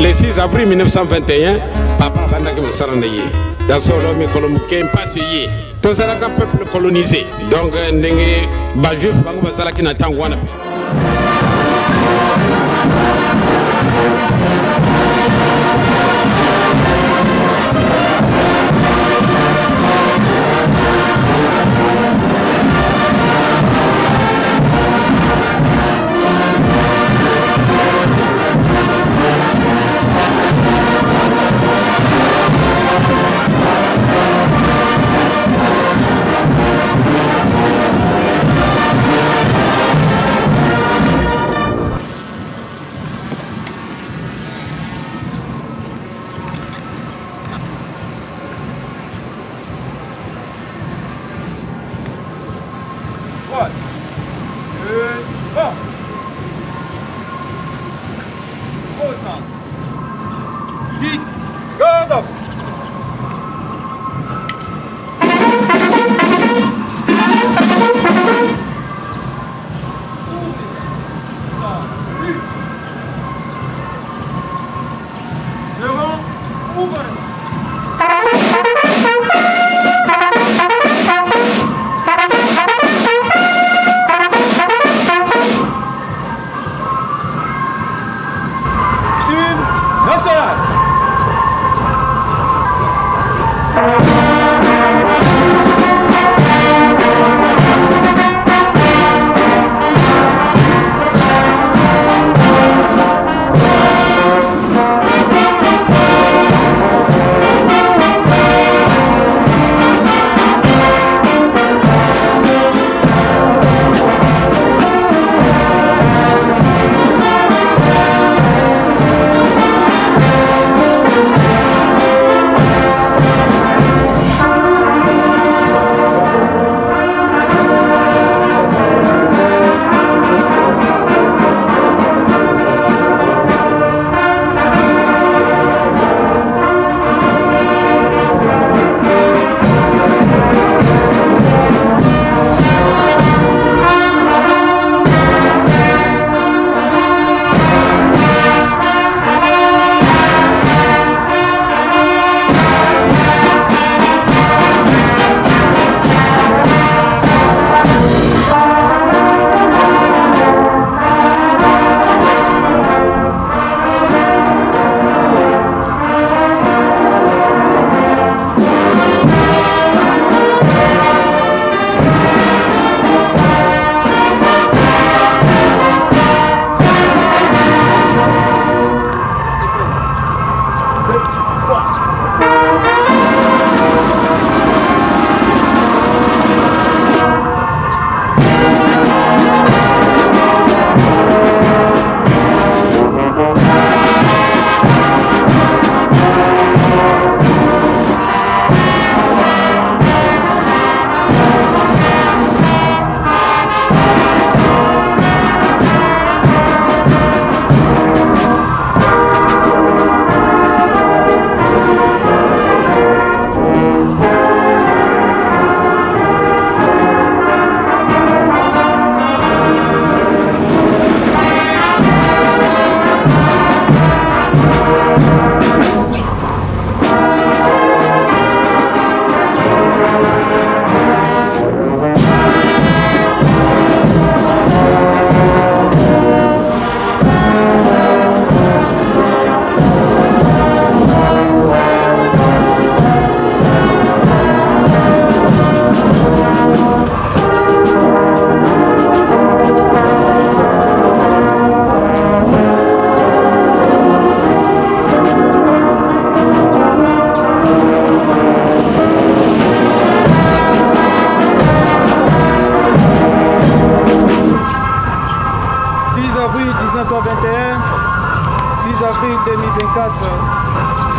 Le 6 avril 1921, papa bandaki Massarandaye. Dans son homme économique, impasse yé. Tout ça, un peuple colonisé. Donc, ndenge bajou bango basala ki na tangwana.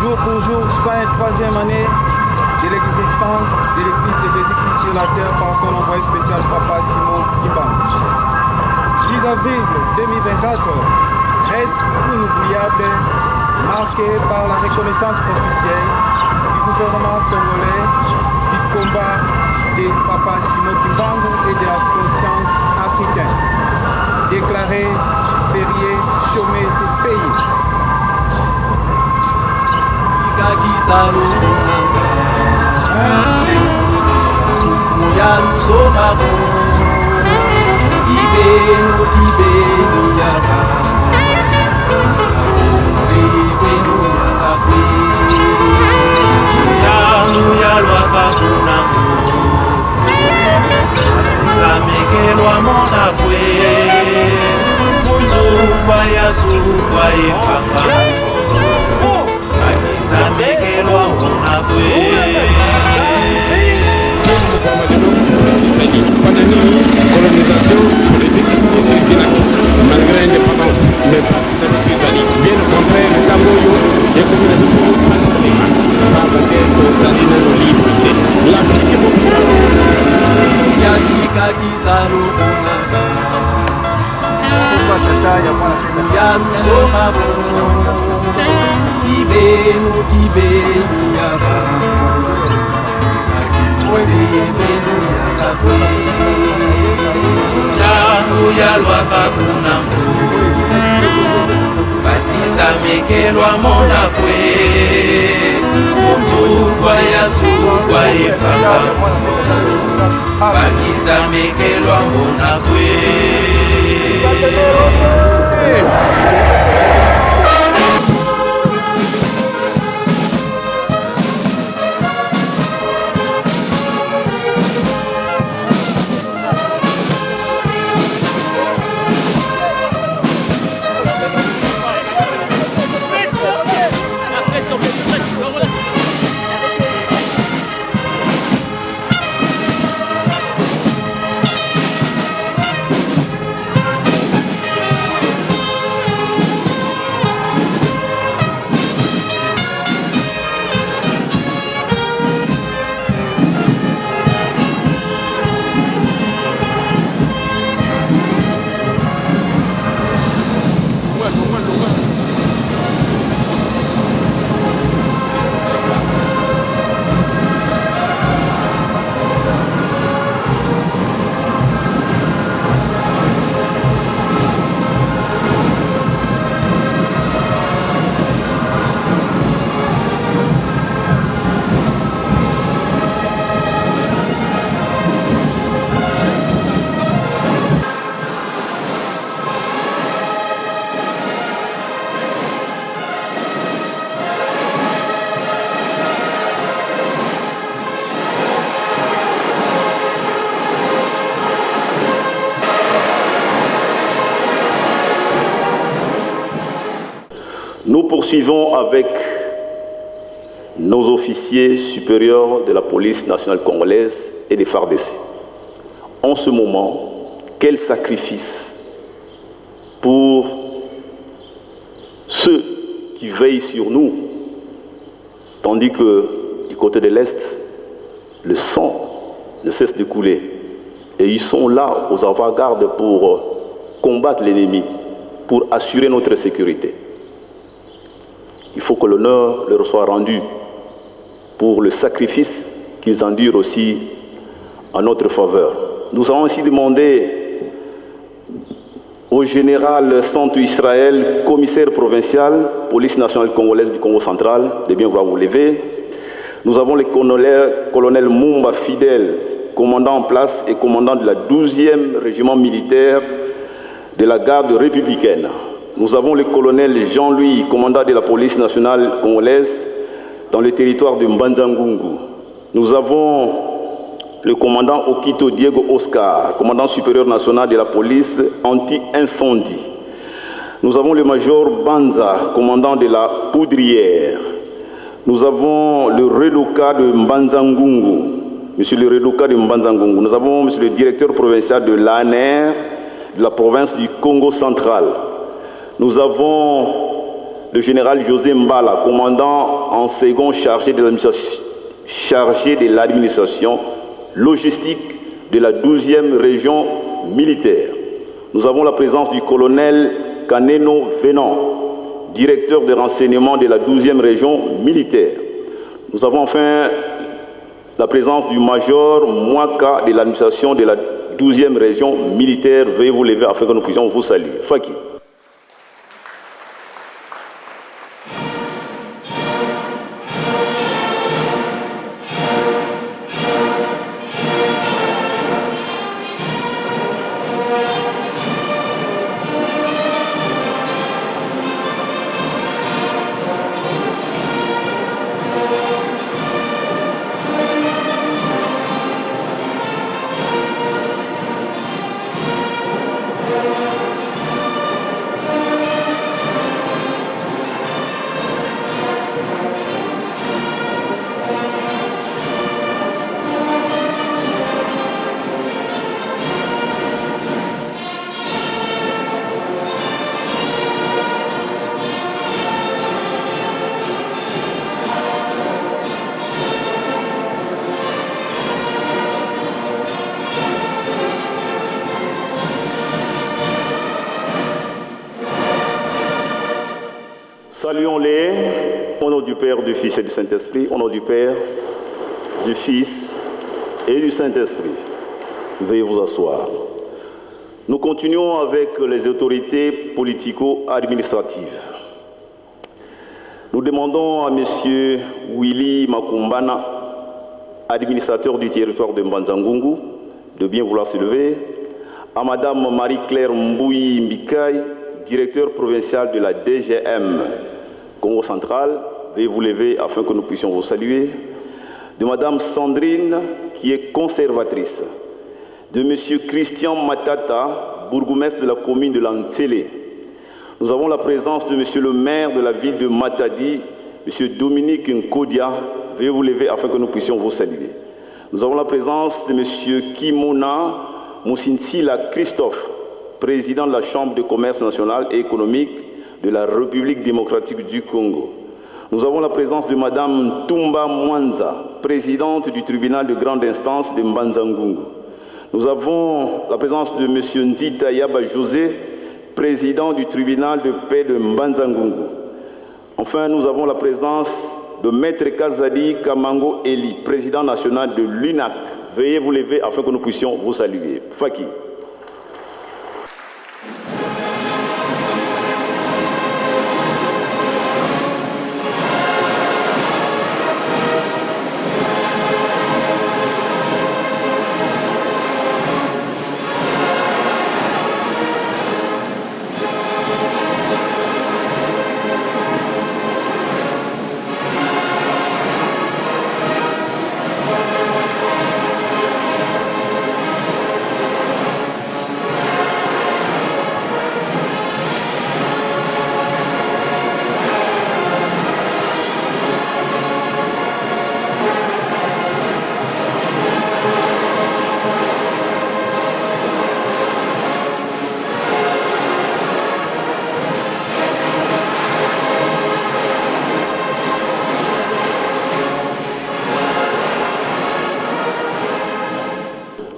jour pour jour, 103e année de l'existence de l'Église de Jésus-Christ sur la terre par son envoyé spécial Papa Simon Kimbangu. 6 avril 2024 reste inoubliable, marqué par la reconnaissance officielle du gouvernement congolais du combat de Papa Simon Kimbangu et de la conscience africaine. Déclaré férié, chômé et payé. Colonisation politique ici c'est là malgré l'indépendance mais pas si la Suisse bien au contraire le Tamoyo et comme la mission passe par les mains par laquelle nous allons nos libertés l'Afrique est populaire Yatika Kisalo Kunaka Yarusoma Kibenu Kibenu Yaba Kibenu Yakakwe Yanu Yalwaka Kunangu Basisa Mekelwa Monakwe Mutugwa Yazugwa Epaka Bakisa Mekelwa Monakwe Nous poursuivons avec nos officiers supérieurs de la police nationale congolaise et des FARDC. En ce moment, quel sacrifice pour ceux qui veillent sur nous, tandis que du côté de l'Est, le sang ne cesse de couler. Et ils sont là aux avant-gardes pour combattre l'ennemi, pour assurer notre sécurité. Il faut que l'honneur leur soit rendu pour le sacrifice qu'ils endurent aussi en notre faveur. Nous avons aussi demandé au général Santou Israël, commissaire provincial, police nationale congolaise du Congo central, de bien vouloir vous lever. Nous avons le colonel Mumba Fidel, commandant en place et commandant de la 12e régiment militaire de la garde républicaine. Nous avons le colonel Jean-Louis, commandant de la police nationale congolaise dans le territoire de Mbanza-Ngungu. Nous avons le commandant Okito Diego Oscar, commandant supérieur national de la police anti-incendie. Nous avons le major Banza, commandant de la poudrière. Nous avons le Redoka de Mbanza-Ngungu, monsieur le Redoka de Mbanza-Ngungu. Nous avons monsieur le directeur provincial de l'ANR de la province du Congo central. Nous avons le général José Mbala, commandant en second chargé de l'administration logistique de la 12e région militaire. Nous avons la présence du colonel Kaneno Venant, directeur de renseignement de la 12e région militaire. Nous avons enfin la présence du major Mwaka de l'administration de la 12e région militaire. Veuillez vous lever afin que nous puissions vous saluer. Faki. Saluons-les au nom du Père, du Fils et du Saint-Esprit, au nom du Père, du Fils et du Saint-Esprit. Veuillez vous asseoir. Nous continuons avec les autorités politico-administratives. Nous demandons à M. Willy Makumbana, administrateur du territoire de Mbanza-Ngungu, de bien vouloir se lever, à Mme Marie-Claire Mbouyi Mbikaï, directeur provincial de la DGM Congo Central, veuillez vous lever afin que nous puissions vous saluer, de Mme Sandrine, qui est conservatrice, de M. Christian Matata, bourgmestre de la commune de Lantsele. Nous avons la présence de M. le maire de la ville de Matadi, M. Dominique Nkodia, veuillez vous lever afin que nous puissions vous saluer. Nous avons la présence de M. Kimona Moussinsila Christophe, président de la Chambre de commerce nationale et économique de la République démocratique du Congo. Nous avons la présence de Mme Tumba Mwanza, présidente du tribunal de grande instance de Mbanza-Ngungu. Nous avons la présence de M. Nzita Yaba José, président du tribunal de paix de Mbanza-Ngungu. Enfin, nous avons la présence de Maître Kazadi Kamango Eli, président national de l'UNAC. Veuillez vous lever afin que nous puissions vous saluer. Faki.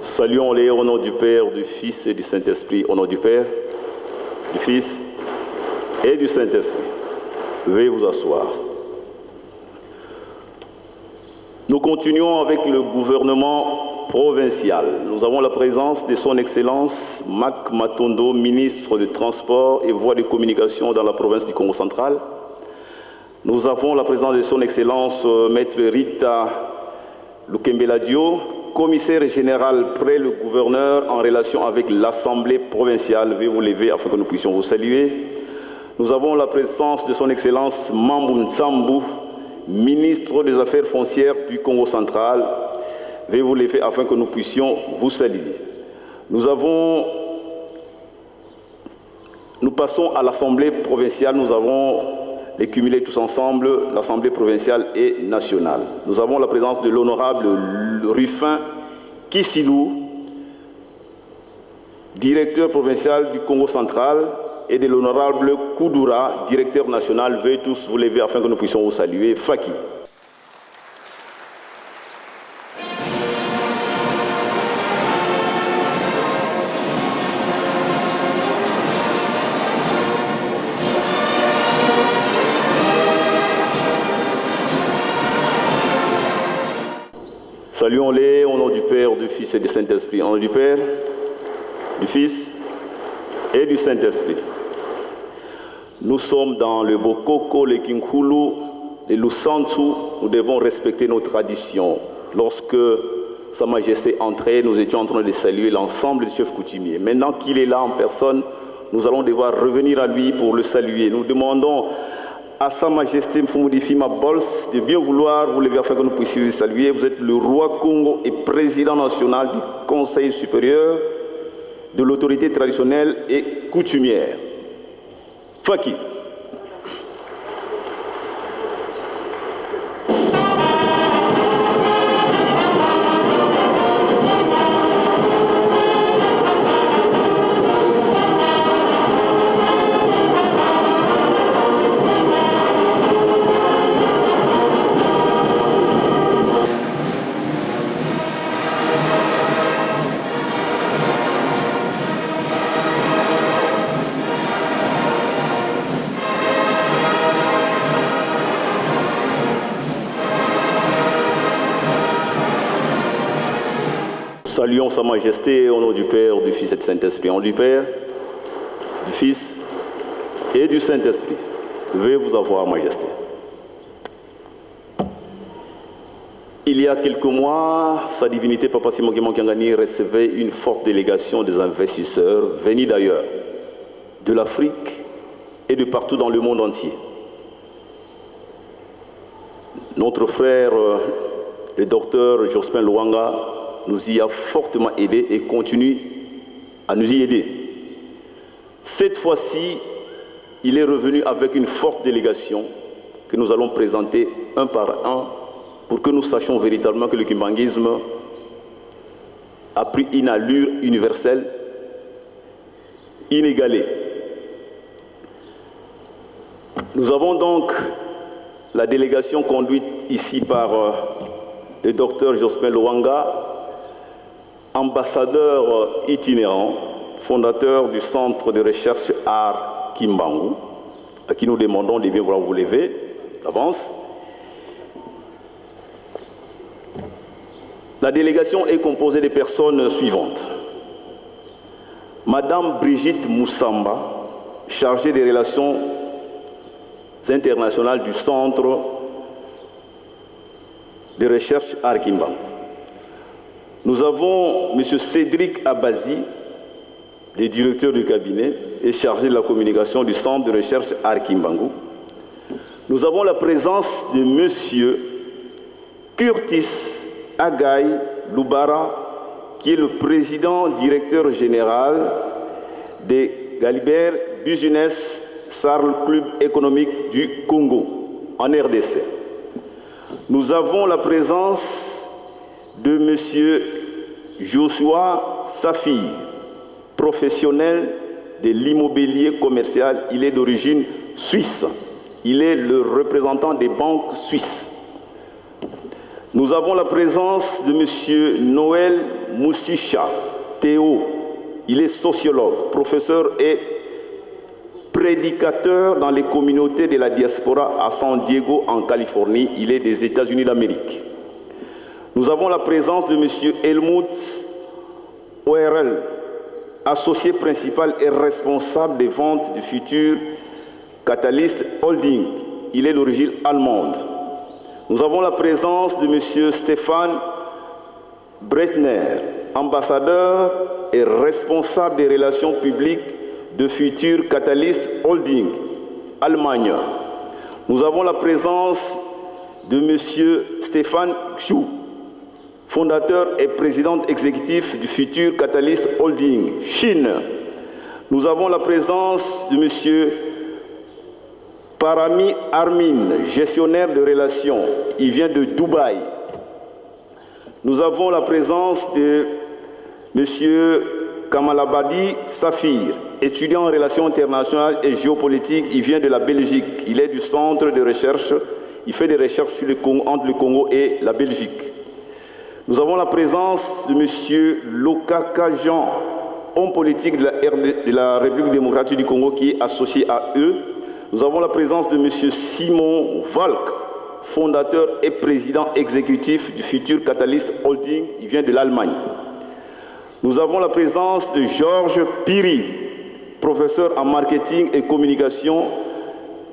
Saluons-les au nom du Père, du Fils et du Saint-Esprit. Au nom du Père, du Fils et du Saint-Esprit. Veuillez vous asseoir. Nous continuons avec le gouvernement provincial. Nous avons la présence de son Excellence Mac Matondo, ministre du Transport et Voies de communication dans la province du Congo central. Nous avons la présence de son Excellence Maître Rita Lukembeladio, commissaire général près le gouverneur en relation avec l'Assemblée provinciale. Veuillez vous lever afin que nous puissions vous saluer. Nous avons la présence de son Excellence Mambou Nsambu, ministre des Affaires foncières du Congo central. Veuillez vous lever afin que nous puissions vous saluer. Nous passons à l'Assemblée provinciale. Nous avons les cumulés tous ensemble, l'Assemblée provinciale et nationale. Nous avons la présence de l'honorable Rufin Kisilou, directeur provincial du Congo central, et de l'honorable Koudoura, directeur national. Veuillez tous vous lever afin que nous puissions vous saluer. Faki. Saluons-les au nom du Père, du Fils et du Saint-Esprit. Au nom du Père, du Fils et du Saint-Esprit. Nous sommes dans le Bokoko, le Kinkulu, le Lusantu. Nous devons respecter nos traditions. Lorsque Sa Majesté entrait, nous étions en train de saluer l'ensemble des chefs coutumiers. Maintenant qu'il est là en personne, nous allons devoir revenir à lui pour le saluer. Nous demandons à Sa Majesté Mfumudifima Bols de bien vouloir vous lever afin que nous puissions le saluer. Vous êtes le roi Congo et président national du Conseil supérieur de l'autorité traditionnelle et coutumière. Faki. saluons Sa Majesté au nom du Père, du Fils et du Saint-Esprit. Au nom du Père, du Fils et du Saint-Esprit. Veuillez vous avoir, Majesté. Il y a quelques mois, Sa Divinité Papa Simon Nguema Kiangani recevait une forte délégation des investisseurs venus d'ailleurs, de l'Afrique et de partout dans le monde entier. Notre frère, le docteur Jospin Luanga, nous y a fortement aidé et continue à nous y aider. Cette fois-ci, il est revenu avec une forte délégation que nous allons présenter un par un pour que nous sachions véritablement que le kimbanguisme a pris une allure universelle, inégalée. Nous avons donc la délégation conduite ici par le docteur Jospin Luanga, ambassadeur itinérant, fondateur du centre de recherche Art Kimbangu, à qui nous demandons de bien vouloir vous lever d'avance. La délégation est composée des personnes suivantes. Madame Brigitte Moussamba, chargée des relations internationales du centre de recherche Art Kimbangu. Nous avons M. Cédric Abazi, le directeur du cabinet et chargé de la communication du centre de recherche Art Kimbangu. Nous avons la présence de M. Curtis Agaï Loubara, qui est le président directeur général de Galibert Business Sarl Club économique du Congo, en RDC. Nous avons la présence de M. Joshua Safir, professionnel de l'immobilier commercial. Il est d'origine suisse. Il est le représentant des banques suisses. Nous avons la présence de M. Noël Moussicha Théo. Il est sociologue, professeur et prédicateur dans les communautés de la diaspora à San Diego, en Californie. Il est des États-Unis d'Amérique. Nous avons la présence de M. Helmut Oerl, associé principal et responsable des ventes du futur Catalyst Holding. Il est d'origine allemande. Nous avons la présence de M. Stéphane Bretner, ambassadeur et responsable des relations publiques de futur Catalyst Holding, Allemagne. Nous avons la présence de M. Stéphane Xu, fondateur et président exécutif du futur Catalyst Holding, Chine. Nous avons la présence de M. Parami Armin, gestionnaire de relations. Il vient de Dubaï. Nous avons la présence de M. Kamalabadi Safir, étudiant en relations internationales et géopolitiques. Il vient de la Belgique. Il est du centre de recherche. Il fait des recherches sur le Congo, entre le Congo et la Belgique. Nous avons la présence de M. Lokaka Jean, homme politique de la République démocratique du Congo, qui est associé à eux. Nous avons la présence de M. Simon Valk, fondateur et président exécutif du futur Catalyst Holding. Il vient de l'Allemagne. Nous avons la présence de Georges Piri, professeur en marketing et communication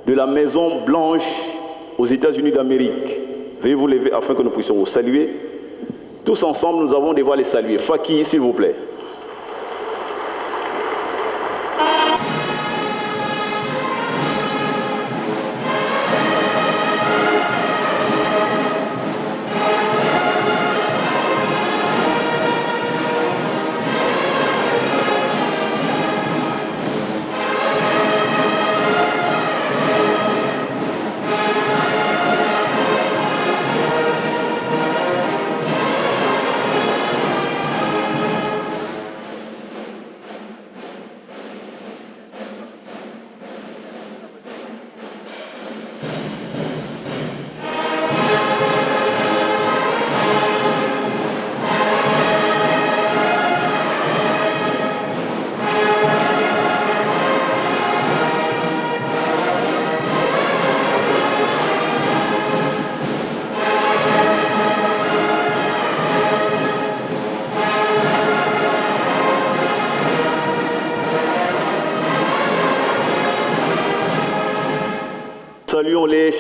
de la Maison Blanche aux États-Unis d'Amérique. Veuillez vous lever afin que nous puissions vous saluer. Tous ensemble, nous avons des voix à les saluer. Faki, s'il vous plaît.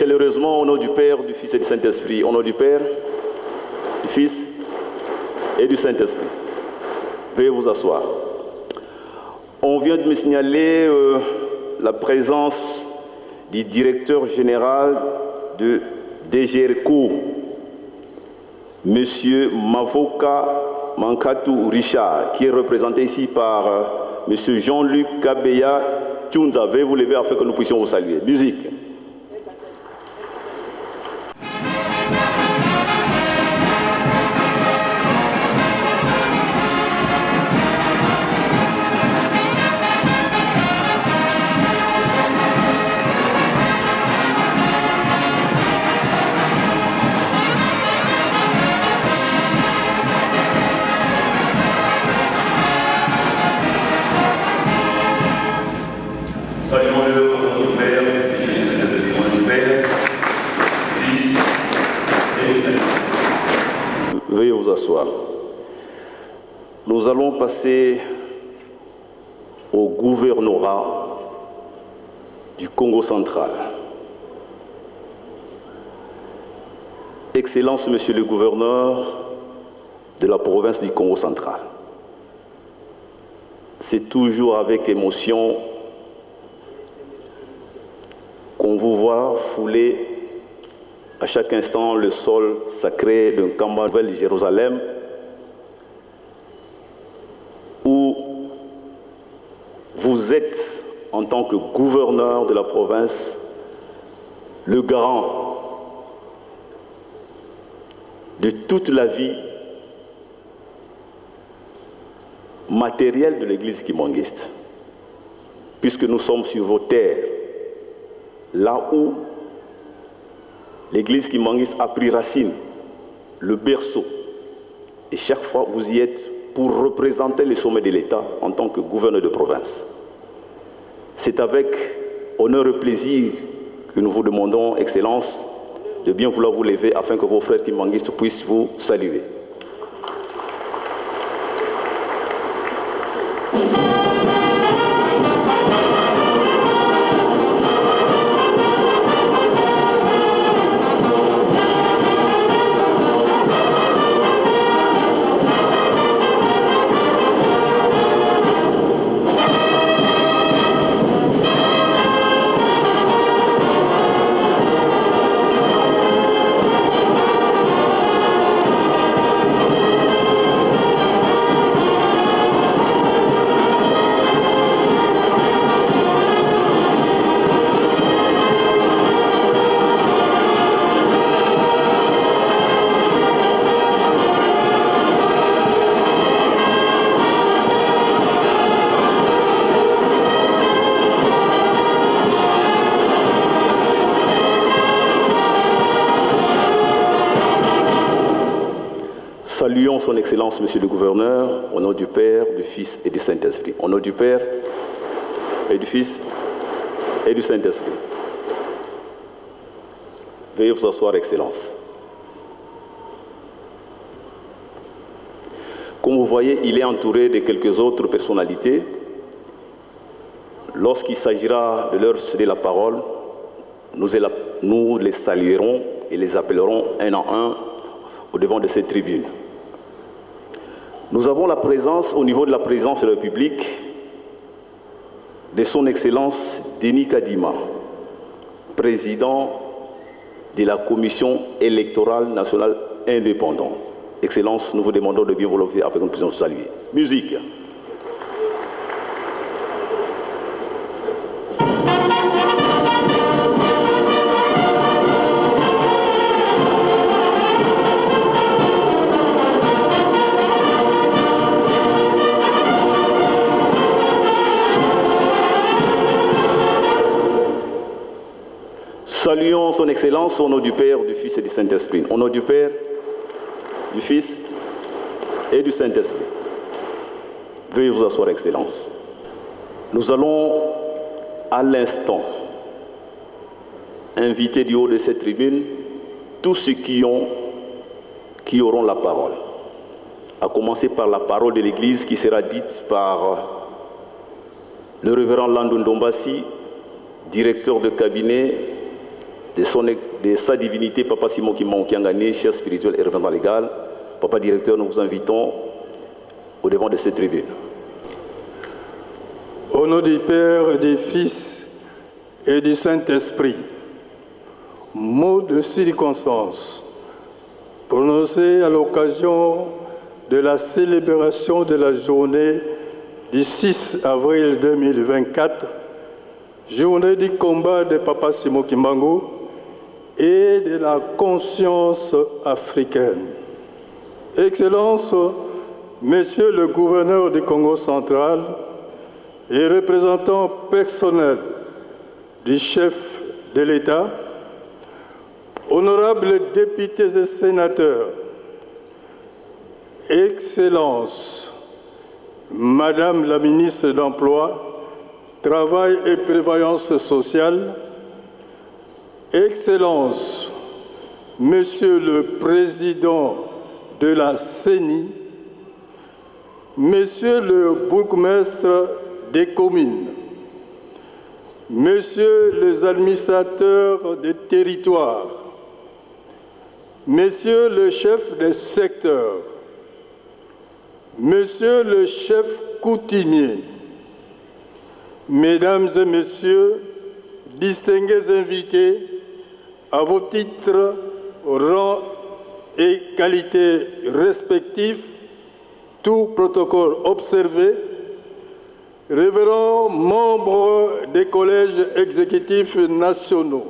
chaleureusement au nom du Père, du Fils et du Saint-Esprit. Au nom du Père, du Fils et du Saint-Esprit. Veuillez vous asseoir. On vient de me signaler la présence du directeur général de DGRCO, M. Mavoka Mankatou Richard, qui est représenté ici par M. Jean-Luc Kabeya Tchounza. Veuillez vous lever afin que nous puissions vous saluer. Musique. Saluons-le au nom du Père, du Fils et du Saint-Esprit, au nom du Père, du Fils et du Saint-Esprit. Veuillez vous asseoir. Nous allons passer au gouvernorat du Congo central. Excellence, Monsieur le gouverneur de la province du Congo central. C'est toujours avec émotion qu'on vous voit fouler à chaque instant le sol sacré d'un Kamba Nouvelle Jérusalem, où vous êtes, en tant que gouverneur de la province, le garant de toute la vie matérielle de l'église kimonguiste, puisque nous sommes sur vos terres, là où l'église kimonguiste a pris racine, le berceau. Et chaque fois, vous y êtes pour représenter les sommets de l'État en tant que gouverneur de province. C'est avec honneur et plaisir que nous vous demandons, Excellence, de bien vouloir vous lever afin que vos frères kimonguistes puissent vous saluer. Saluons son Excellence, Monsieur le Gouverneur, au nom du Père, du Fils et du Saint-Esprit. Au nom du Père et du Fils et du Saint-Esprit. Veuillez vous asseoir, Excellence. Comme vous voyez, il est entouré de quelques autres personnalités. Lorsqu'il s'agira de leur céder la parole, nous les saluerons et les appellerons un en un au devant de cette tribune. Nous avons la présence, au niveau de la présidence de la République, de son Excellence Denis Kadima, président de la Commission électorale nationale indépendante. Excellence, nous vous demandons de bien vous lever afin que nous puissions vous saluer. Musique. Saluons son Excellence au nom du Père, du Fils et du Saint-Esprit. Au nom du Père, du Fils et du Saint-Esprit. Veuillez vous asseoir, Excellence. Nous allons à l'instant inviter du haut de cette tribune tous ceux qui auront la parole. À commencer par la parole de l'Église qui sera dite par le révérend Landon Dombassi, directeur de cabinet de sa divinité, Papa Simon Kimbangu Kiangani, chef spirituel et représentant légal. Papa directeur, nous vous invitons au devant de cette tribune. Au nom du Père, du Fils et du Saint-Esprit, mot de circonstance prononcé à l'occasion de la célébration de la journée du 6 avril 2024, journée du combat de Papa Simon Kimbangu et de la conscience africaine. Excellences, Monsieur le gouverneur du Congo central et représentant personnel du chef de l'État, honorables députés et sénateurs, Excellences, Madame la ministre de l'Emploi, Travail et Prévoyance sociale, Excellences, Monsieur le Président de la CENI, Monsieur le bourgmestre des communes, Messieurs les administrateurs des territoires, Messieurs le chef des secteurs, Monsieur le chef coutumier, Mesdames et Messieurs, distingués invités, à vos titres, rangs et qualités respectifs, tout protocole observé, révérends membres des collèges exécutifs nationaux,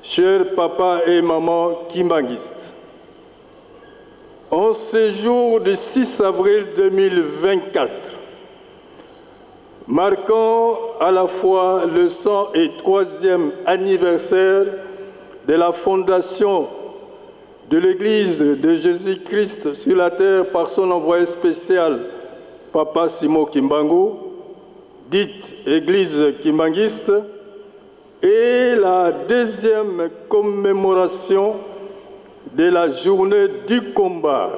chers papas et mamans kimbanguistes, en ce jour du 6 avril 2024, marquant à la fois le 103e anniversaire de la fondation de l'Église de Jésus-Christ sur la terre par son envoyé spécial, Papa Simon Kimbangu, dite Église kimbanguiste, et la deuxième commémoration de la journée du combat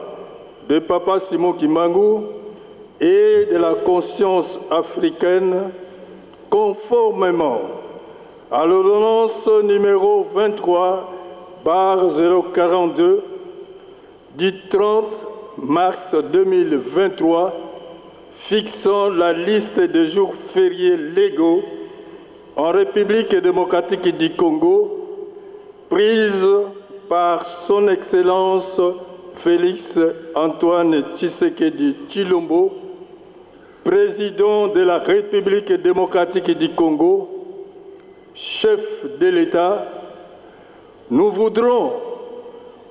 de Papa Simon Kimbangu et de la conscience africaine, conformément à l'ordonnance numéro 23/042 du 30 mars 2023 fixant la liste des jours fériés légaux en République démocratique du Congo, prise par son Excellence Félix Antoine Tshisekedi Tshilombo, président de la République démocratique du Congo, chef de l'État. Nous voudrons,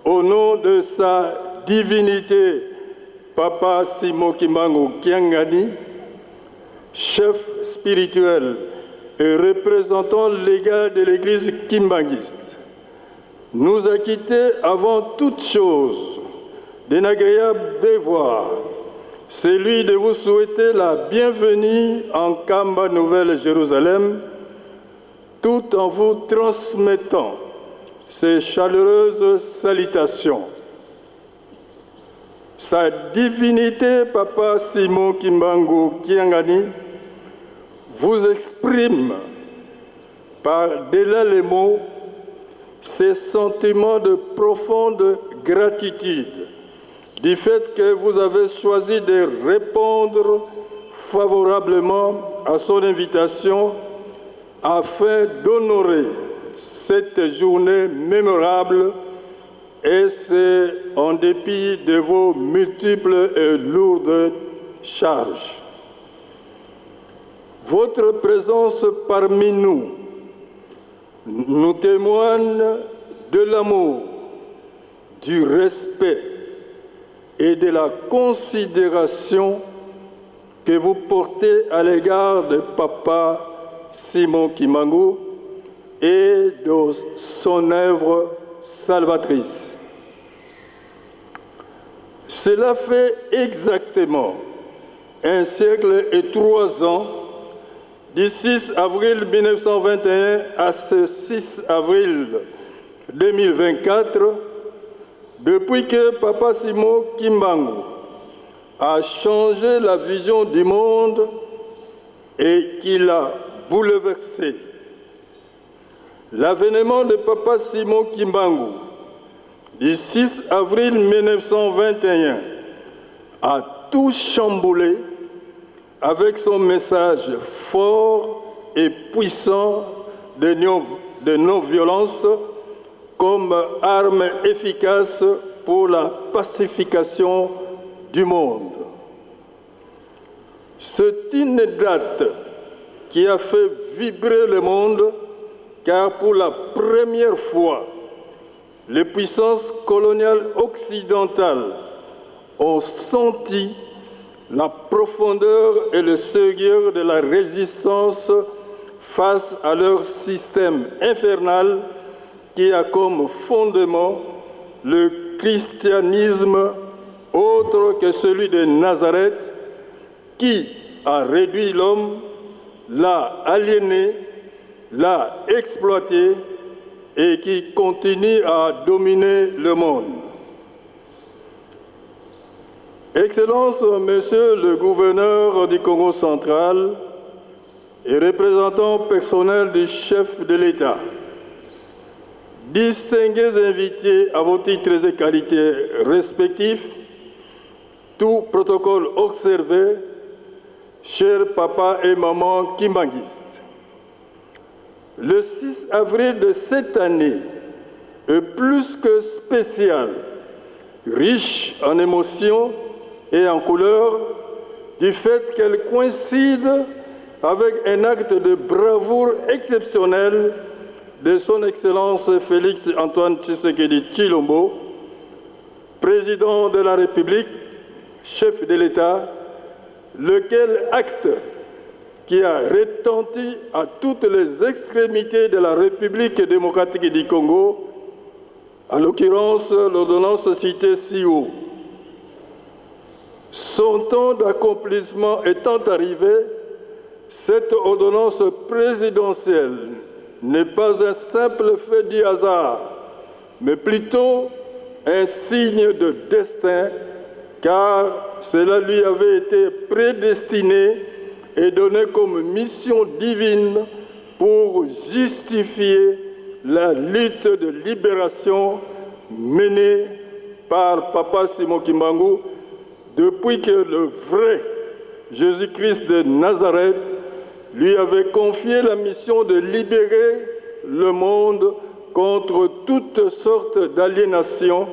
au nom de sa divinité, Papa Simon Kimbangu Kiangani, chef spirituel et représentant légal de l'Église kimbanguiste, nous acquitter avant toute chose d'un agréable devoir, celui de vous souhaiter la bienvenue en Kamba Nouvelle-Jérusalem, tout en vous transmettant ces chaleureuses salutations. Sa divinité, Papa Simon Kimbangu Kiangani, vous exprime par-delà les mots ces sentiments de profonde gratitude du fait que vous avez choisi de répondre favorablement à son invitation afin d'honorer cette journée mémorable, et c'est en dépit de vos multiples et lourdes charges. Votre présence parmi nous nous témoigne de l'amour, du respect et de la considération que vous portez à l'égard de Papa Simon Kimbangu et de son œuvre salvatrice. Cela fait exactement un siècle et 3 ans, du 6 avril 1921 à ce 6 avril 2024, depuis que Papa Simon Kimbangu a changé la vision du monde et qu'il a bouleversé l'avènement de Papa Simon Kimbangu du 6 avril 1921 a tout chamboulé avec son message fort et puissant de non-violence comme arme efficace pour la pacification du monde. C'est une date qui a fait vibrer le monde car pour la première fois, les puissances coloniales occidentales ont senti la profondeur et le sérieux de la résistance face à leur système infernal qui a comme fondement le christianisme autre que celui de Nazareth qui a réduit l'homme, l'a aliéné, l'a exploité et qui continue à dominer le monde. Excellences, Monsieur le gouverneur du Congo central et représentant personnel du chef de l'État, distingués invités à vos titres et qualités respectifs, tout protocole observé, chers papa et maman kimbanguistes. Le 6 avril de cette année est plus que spécial, riche en émotions et en couleurs, du fait qu'elle coïncide avec un acte de bravoure exceptionnel de son Excellence Félix Antoine Tshisekedi Tshilombo, président de la République, chef de l'État, lequel acte qui a retenti à toutes les extrémités de la République démocratique du Congo, à l'occurrence l'ordonnance citée si haut. Son temps d'accomplissement étant arrivé, cette ordonnance présidentielle n'est pas un simple fait du hasard, mais plutôt un signe de destin, car cela lui avait été prédestiné et donné comme mission divine pour justifier la lutte de libération menée par Papa Simon Kimbangu depuis que le vrai Jésus-Christ de Nazareth lui avait confié la mission de libérer le monde contre toutes sortes d'aliénation,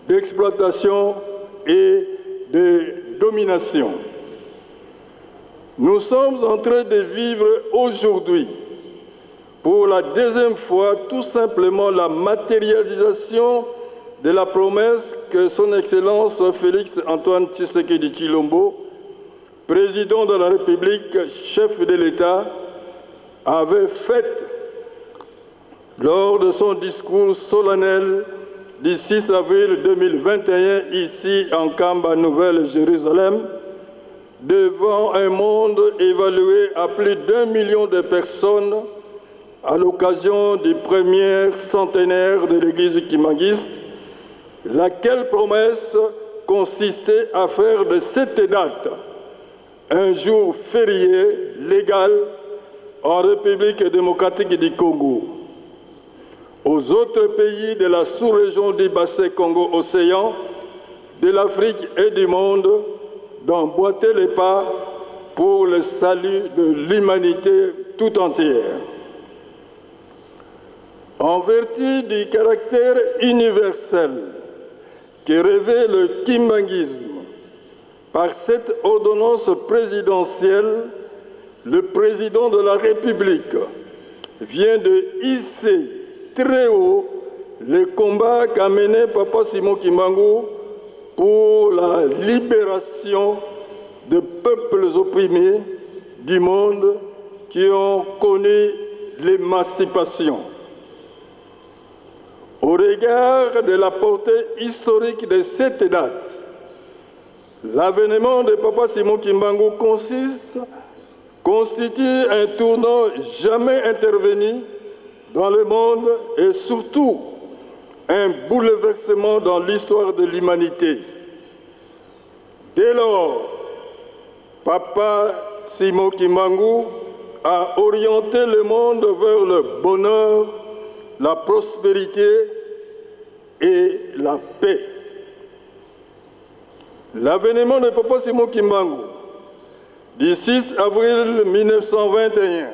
d'exploitation et de domination. Nous sommes en train de vivre aujourd'hui, pour la deuxième fois, tout simplement la matérialisation de la promesse que son Excellence Félix Antoine Tshisekedi Tshilombo, président de la République, chef de l'État, avait faite lors de son discours solennel du 6 avril 2021 ici en Kamba, Nouvelle-Jérusalem, devant un monde évalué à plus d'1 million de personnes à l'occasion du premier centenaire de l'Église kimbanguiste, laquelle promesse consistait à faire de cette date un jour férié légal en République démocratique du Congo. Aux autres pays de la sous-région du bassin Congo-Océan, de l'Afrique et du monde, d'emboîter les pas pour le salut de l'humanité tout entière. En vertu du caractère universel que revêt le kimbanguisme, par cette ordonnance présidentielle, le président de la République vient de hisser très haut le combat qu'a mené Papa Simon Kimbangu pour la libération des peuples opprimés du monde qui ont connu l'émancipation. Au regard de la portée historique de cette date, l'avènement de Papa Simon Kimbangu constitue un tournant jamais intervenu dans le monde et surtout un bouleversement dans l'histoire de l'humanité. Dès lors, Papa Simon Kimbangu a orienté le monde vers le bonheur, la prospérité et la paix. L'avènement de Papa Simon Kimbangu du 6 avril 1921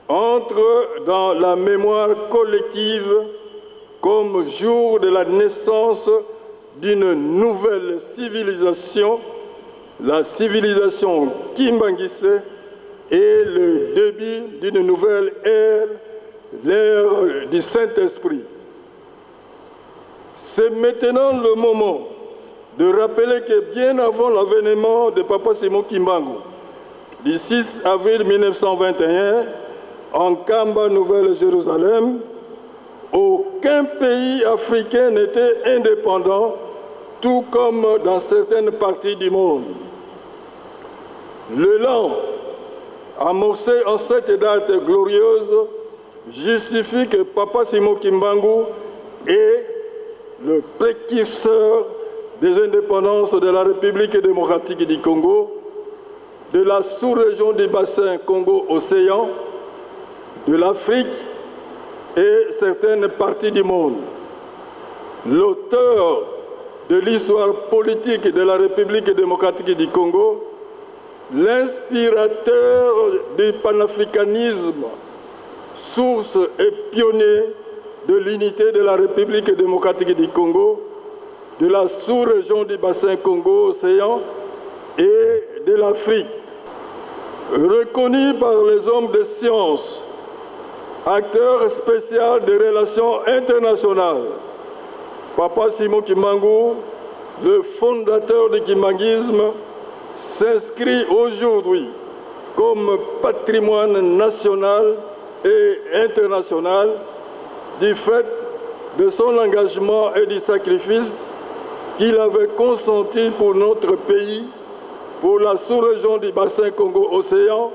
entre dans la mémoire collective comme jour de la naissance d'une nouvelle civilisation, la civilisation kimbanguiste, et le début d'une nouvelle ère, l'ère du Saint-Esprit. C'est maintenant le moment de rappeler que bien avant l'avènement de Papa Simon Kimbangu, du 6 avril 1921, en Kamba, Nouvelle-Jérusalem, aucun pays africain n'était indépendant, tout comme dans certaines parties du monde. L'élan amorcé en cette date glorieuse justifie que Papa Simon Kimbangu est le précurseur des indépendances de la République démocratique du Congo, de la sous-région du bassin Congo-Océan, de l'Afrique et certaines parties du monde. L'auteur de l'histoire politique de la République démocratique du Congo, l'inspirateur du panafricanisme, source et pionnier de l'unité de la République démocratique du Congo, de la sous-région du bassin Congo-Océan et de l'Afrique. Reconnu par les hommes de science, acteur spécial des relations internationales, Papa Simon Kimbangu, le fondateur du kimbanguisme, s'inscrit aujourd'hui comme patrimoine national et international du fait de son engagement et du sacrifice qu'il avait consenti pour notre pays, pour la sous-région du bassin Congo-Océan,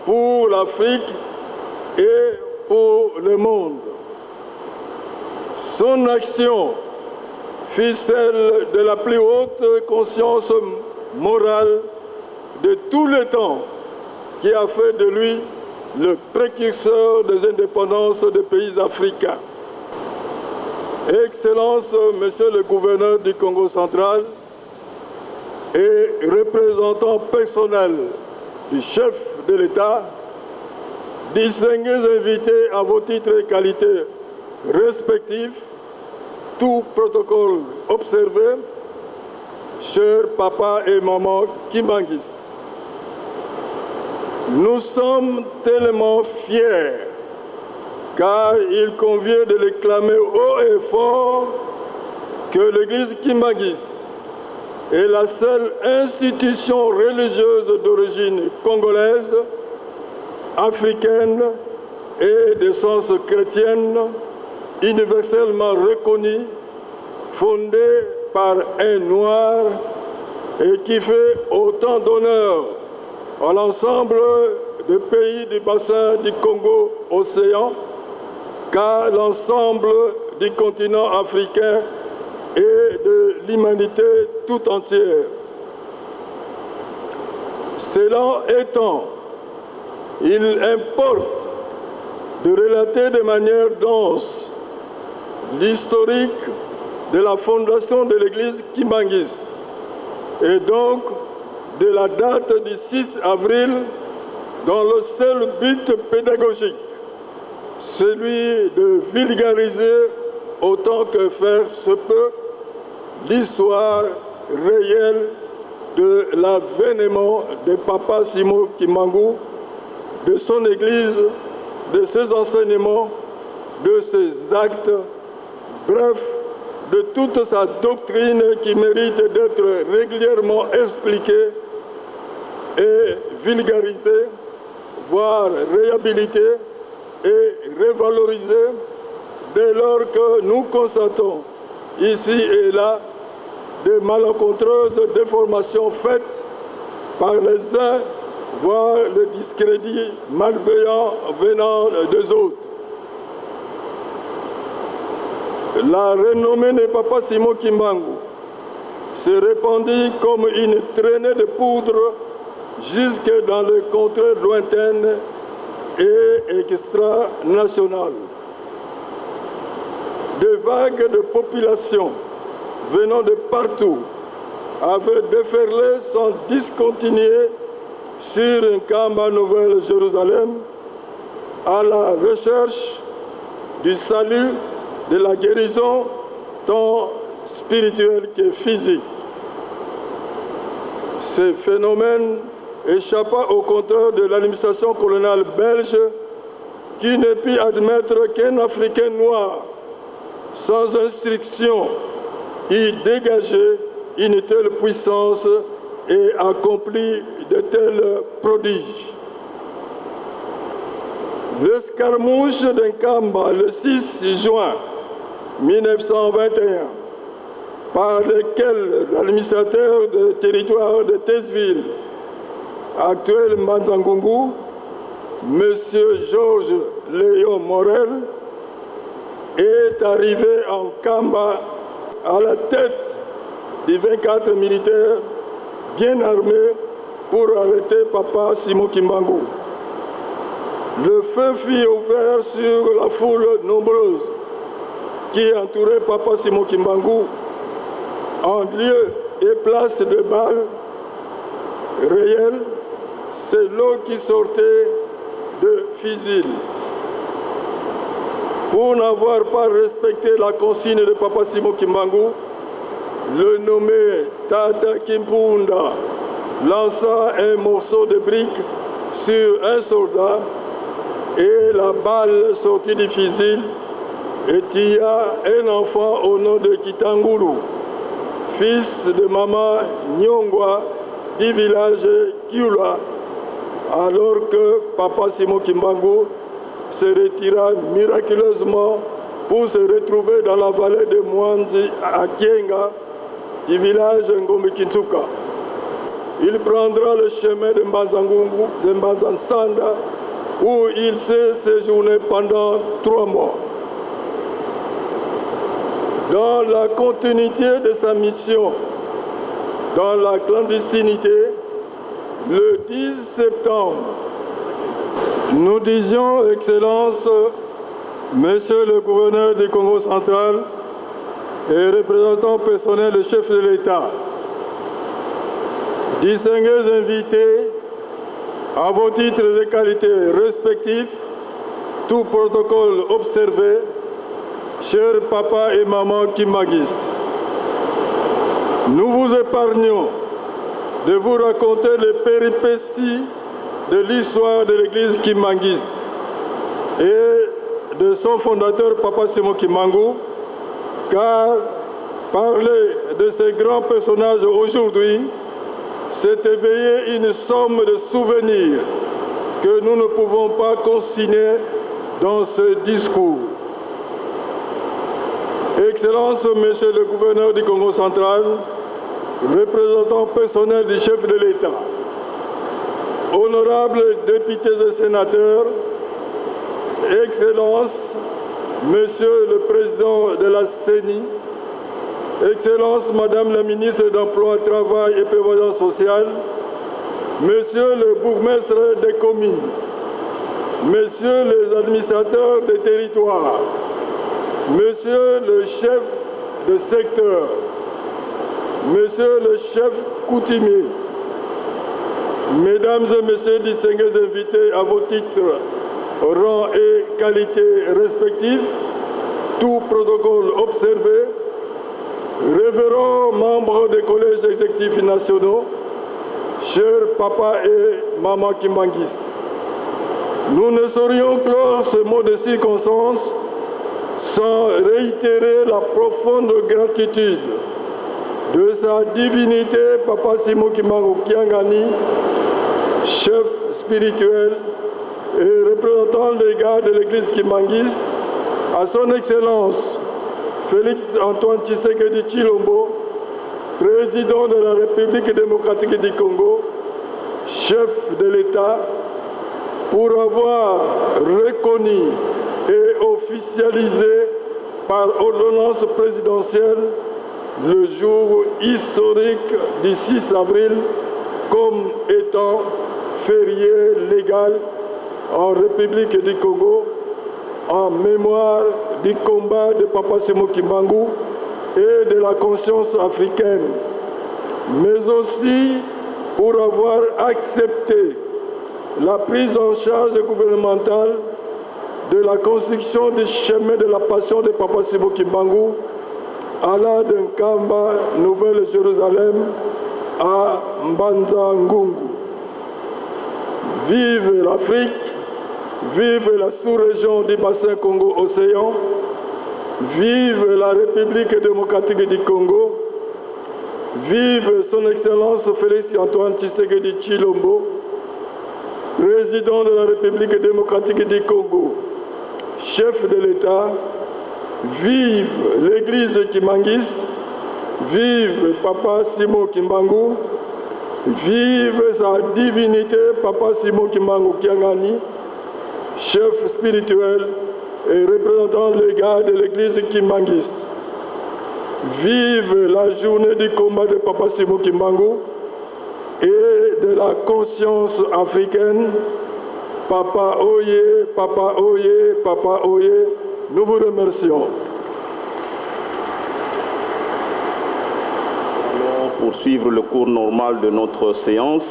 pour l'Afrique et pour le monde. Son action fut celle de la plus haute conscience morale de tout le temps qui a fait de lui le précurseur des indépendances des pays africains. Excellence, Monsieur le gouverneur du Congo central et représentant personnel du chef de l'État, distingués invités à vos titres et qualités respectifs, tout protocole observé, chers papa et maman kimbanguistes. Nous sommes tellement fiers car il convient de les clamer haut et fort que l'Église kimbanguiste est la seule institution religieuse d'origine congolaise, africaine et d'essence chrétienne, universellement reconnue, fondée par un noir et qui fait autant d'honneur à l'ensemble des pays du bassin du Congo-Océan qu'à l'ensemble du continent africain et de l'humanité tout entière. Cela étant, il importe de relater de manière dense l'historique de la fondation de l'Église kimbanguiste et donc de la date du 6 avril dans le seul but pédagogique, celui de vulgariser autant que faire se peut l'histoire réelle de l'avènement de Papa Simon Kimbangu, de son Église, de ses enseignements, de ses actes, bref, de toute sa doctrine qui mérite d'être régulièrement expliquée et vulgarisée, voire réhabilitée et revalorisée dès lors que nous constatons ici et là des malencontreuses déformations faites par les uns, voire le discrédit malveillant venant des autres. La renommée de Papa Simon Kimbangu s'est répandue comme une traînée de poudre jusque dans les contrées lointaines et extranationales. des vagues de population venant de partout avaient déferlé sans discontinuer sur un camp à Nouvelle-Jérusalem à la recherche du salut, de la guérison, tant spirituelle que physique. Ce phénomène échappa au contraire de l'administration coloniale belge qui ne put admettre qu'un Africain noir sans instruction y dégageait une telle puissance et accomplit de tels prodiges. L'escarmouche d'Nkamba le 6 juin 1921, par lequel l'administrateur du territoire de Tezville, actuel Manzangungu, M. Georges Léon Morel, est arrivé en Kamba à la tête des 24 militaires bien armés pour arrêter Papa Simon Kimbangu. Le feu fut ouvert sur la foule nombreuse qui entourait Papa Simon Kimbangu en lieu et place de balles réelles. C'est l'eau qui sortait de fusil. Pour n'avoir pas respecté la consigne de Papa Simon Kimbangu, le nommé Tata Kimpunda lança un morceau de brique sur un soldat et la balle sortie du fusil et tia un enfant au nom de Kitanguru, fils de Maman Nyongwa du village Kiula, alors que Papa Simon Kimbangu se retira miraculeusement pour se retrouver dans la vallée de Mwanzi à Kienga du village Ngombe Kinsuka. Il prendra le chemin de Mbanzangungu, de Mbanzansanda, où il s'est séjourné pendant 3 mois. Dans la continuité de sa mission dans la clandestinité, le 10 septembre, nous disions, Excellence, Monsieur le gouverneur du Congo central et représentant personnel du chef de l'État, distingués invités, à vos titres et qualités respectifs, tout protocole observé, chers papa et maman kimbanguistes, nous vous épargnons de vous raconter les péripéties de l'histoire de l'église kimbanguiste et de son fondateur, Papa Simon Kimbangu, car parler de ces grands personnages aujourd'hui, c'est éveiller une somme de souvenirs que nous ne pouvons pas consigner dans ce discours. Excellence, Monsieur le gouverneur du Congo central, représentant personnel du chef de l'État, honorables députés et sénateurs, Excellence, Monsieur le Président de la CENI, Excellence, Madame la Ministre d'Emploi, Travail et Prévoyance sociale, Monsieur le bourgmestre des communes, Messieurs les administrateurs des territoires, Monsieur le chef de secteur, Monsieur le chef coutumier, Mesdames et Messieurs distingués invités à vos titres, rangs et qualités respectifs, tout protocole observé, révérends membres des collèges exécutifs nationaux, chers papas et mamans kimbanguistes, nous ne saurions clore ce mot de circonstance sans réitérer la profonde gratitude de sa divinité Papa Simon Kimbangu Kiangani, chef spirituel et représentant légal de l'église kimbanguiste, à son Excellence Félix Antoine Tshisekedi Tshilombo, président de la République démocratique du Congo, chef de l'État, pour avoir reconnu et officialisé par ordonnance présidentielle le jour historique du 6 avril comme étant férié légal en République du Congo en mémoire du combat de Papa Simon Kimbangu et de la conscience africaine, mais aussi pour avoir accepté la prise en charge gouvernementale de la construction du chemin de la passion de Papa Simon Kimbangu allant d'Nkamba, Nouvelle-Jérusalem, à Mbanza Ngungu. Vive l'Afrique, vive la sous-région du bassin Congo-Océan, vive la République démocratique du Congo, vive son Excellence Félix Antoine Tshisekedi Tshilombo, président de la République démocratique du Congo, chef de l'État, vive l'Église kimbanguiste, vive Papa Simon Kimbangu, vive sa divinité Papa Simon Kimbangu Kiangani, chef spirituel et représentant légal de l'Église kimbanguiste. Vive la journée du combat de Papa Simon Kimbangu et de la conscience africaine. Papa Oye, Papa Oye, Papa Oye, nous vous remercions. Nous allons poursuivre le cours normal de notre séance.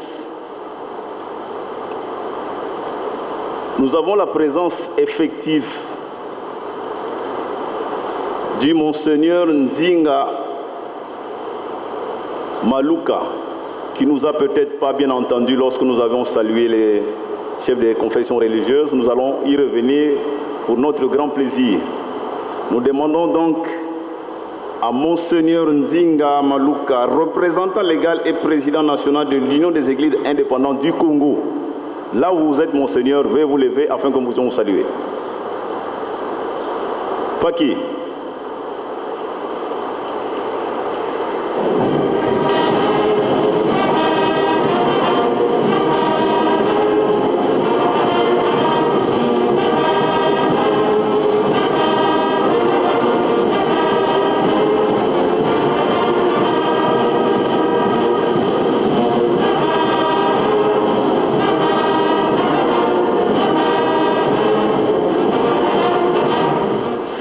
Nous avons la présence effective du Monseigneur Nzinga Maluka, qui nous a peut-être pas bien entendu lorsque nous avons salué les chefs des confessions religieuses. Nous allons y revenir pour notre grand plaisir. Nous demandons donc à Monseigneur Nzinga Maluka, représentant légal et président national de l'Union des Églises indépendantes du Congo. Là où vous êtes, Monseigneur, veuillez vous lever afin que nous puissions vous saluer. Faki.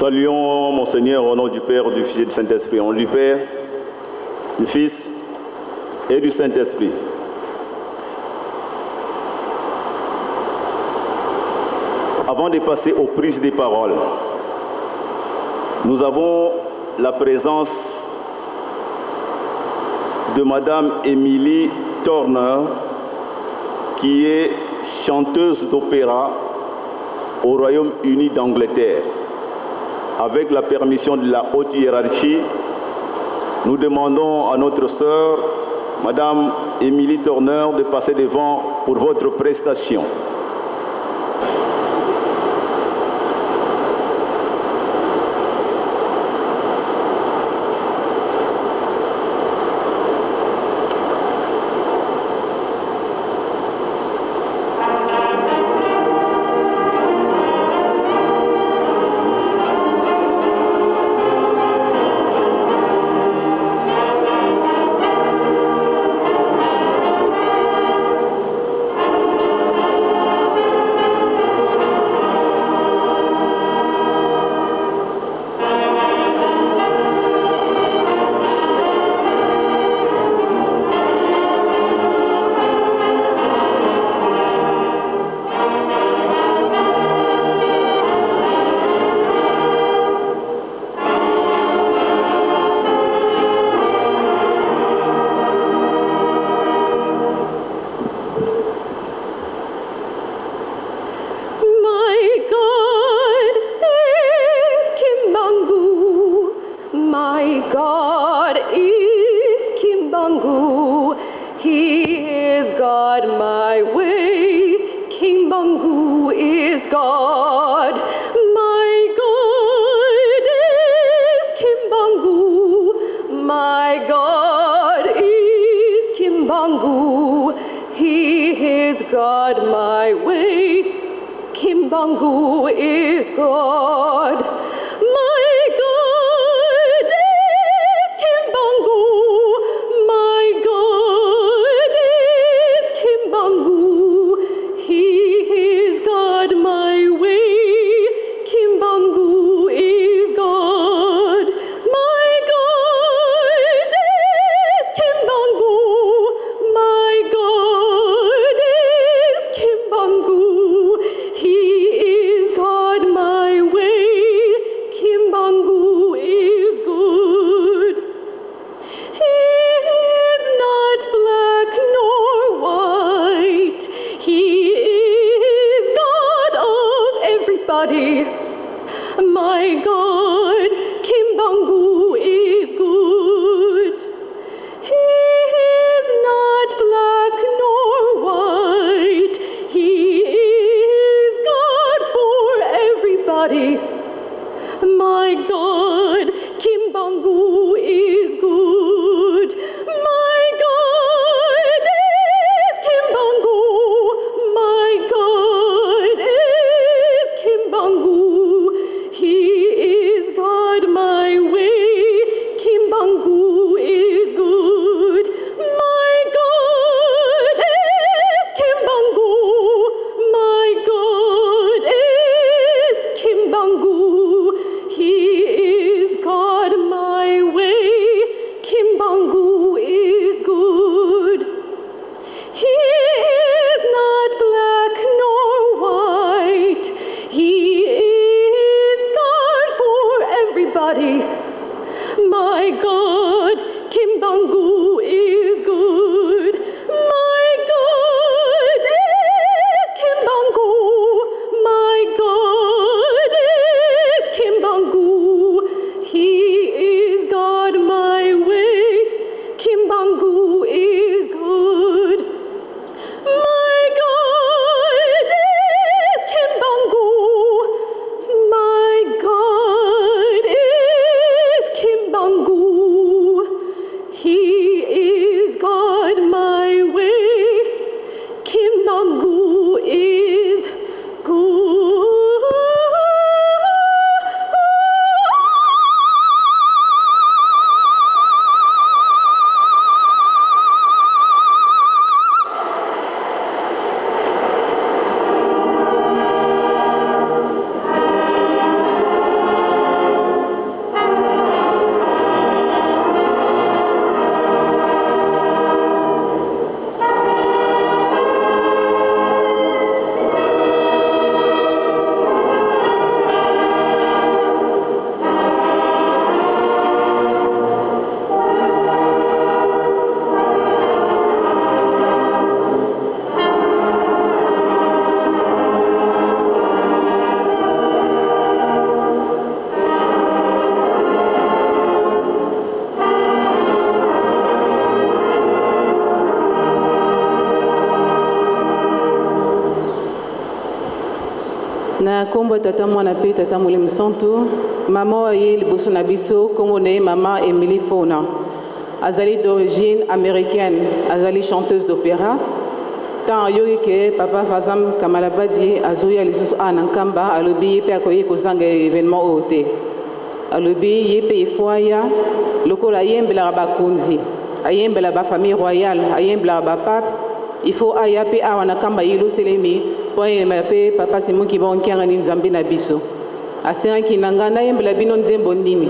Saluons Monseigneur au nom du Père, du Fils et du Saint-Esprit. Au nom du Père, du Fils et du Saint-Esprit. Avant de passer aux prises des paroles, nous avons la présence de Madame Émilie Turner, qui est chanteuse d'opéra au Royaume-Uni d'Angleterre. Avec la permission de la haute hiérarchie, nous demandons à notre sœur, Madame Émilie Turner, de passer devant pour votre prestation. Na kombo tata mwana pe tata Molimo Santu, maman aye liboso na biso kombo na ye maman Emily Fona. Azali d'origine américaine, azali chanteuse d'opéra. Tant yoki ke papa Fazam Kamalabadi azoya lisusu anankamba alobi pe akoye kozanga événement ote. Alobi yepe ifoya lokola yembela bakonzi, ayembela ba famille royale, ayembela ba pape. Il faut ayape awanakamba yilo selemi po yepe papa simu ki bon kianga ni nzambe na biso. Asenga kinanga na yembela bino nzembo nini.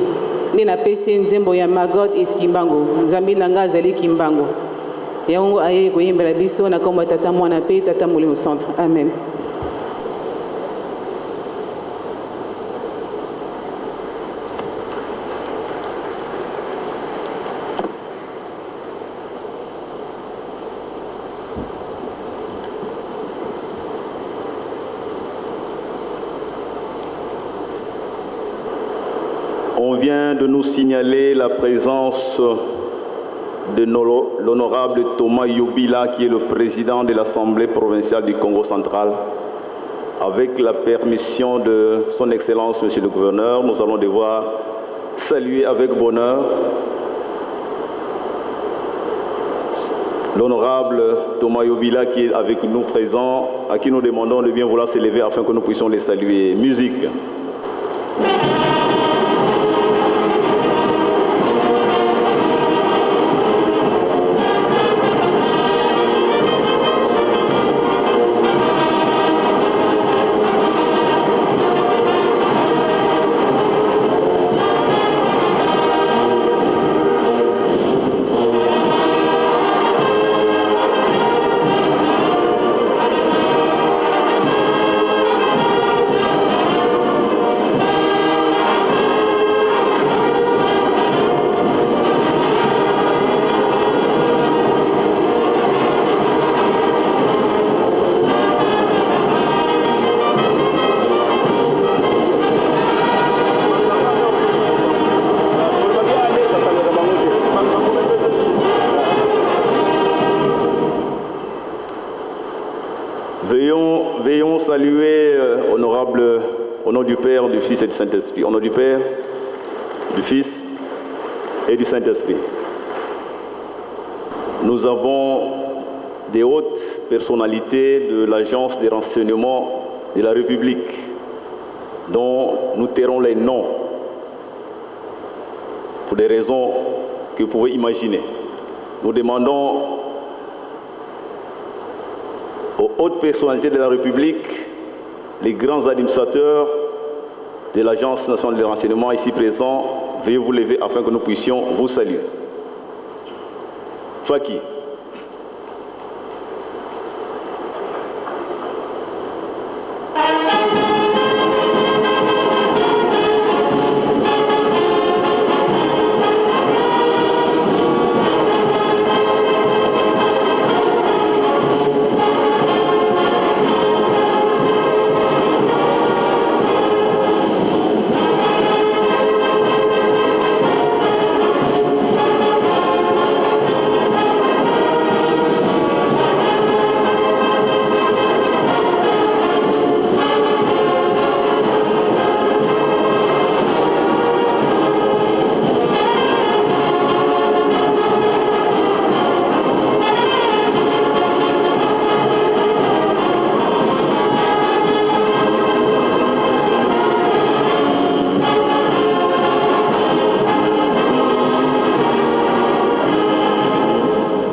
Ni na pese nzembo ya Magod Eskimbango, nzambe nanga azali Kimbango. Yango aye koyembela biso na kombo tata mwana pe tata Molimo Centre. Amen. On vient de nous signaler la présence de l'honorable Thomas Yobila, qui est le président de l'Assemblée provinciale du Congo central. Avec la permission de son Excellence, Monsieur le Gouverneur, nous allons devoir saluer avec bonheur l'honorable Thomas Yobila qui est avec nous présent, à qui nous demandons de bien vouloir s'élever afin que nous puissions les saluer. Musique. Veillons saluer, honorable, au nom du Père, du Fils et du Saint-Esprit. Au nom du Père, du Fils et du Saint-Esprit. Nous avons des hautes personnalités de l'Agence des renseignements de la République, dont nous tairons les noms pour des raisons que vous pouvez imaginer. Nous demandons aux hautes personnalités de la République, les grands administrateurs de l'Agence nationale de renseignement ici présents, veuillez vous lever afin que nous puissions vous saluer. Faki.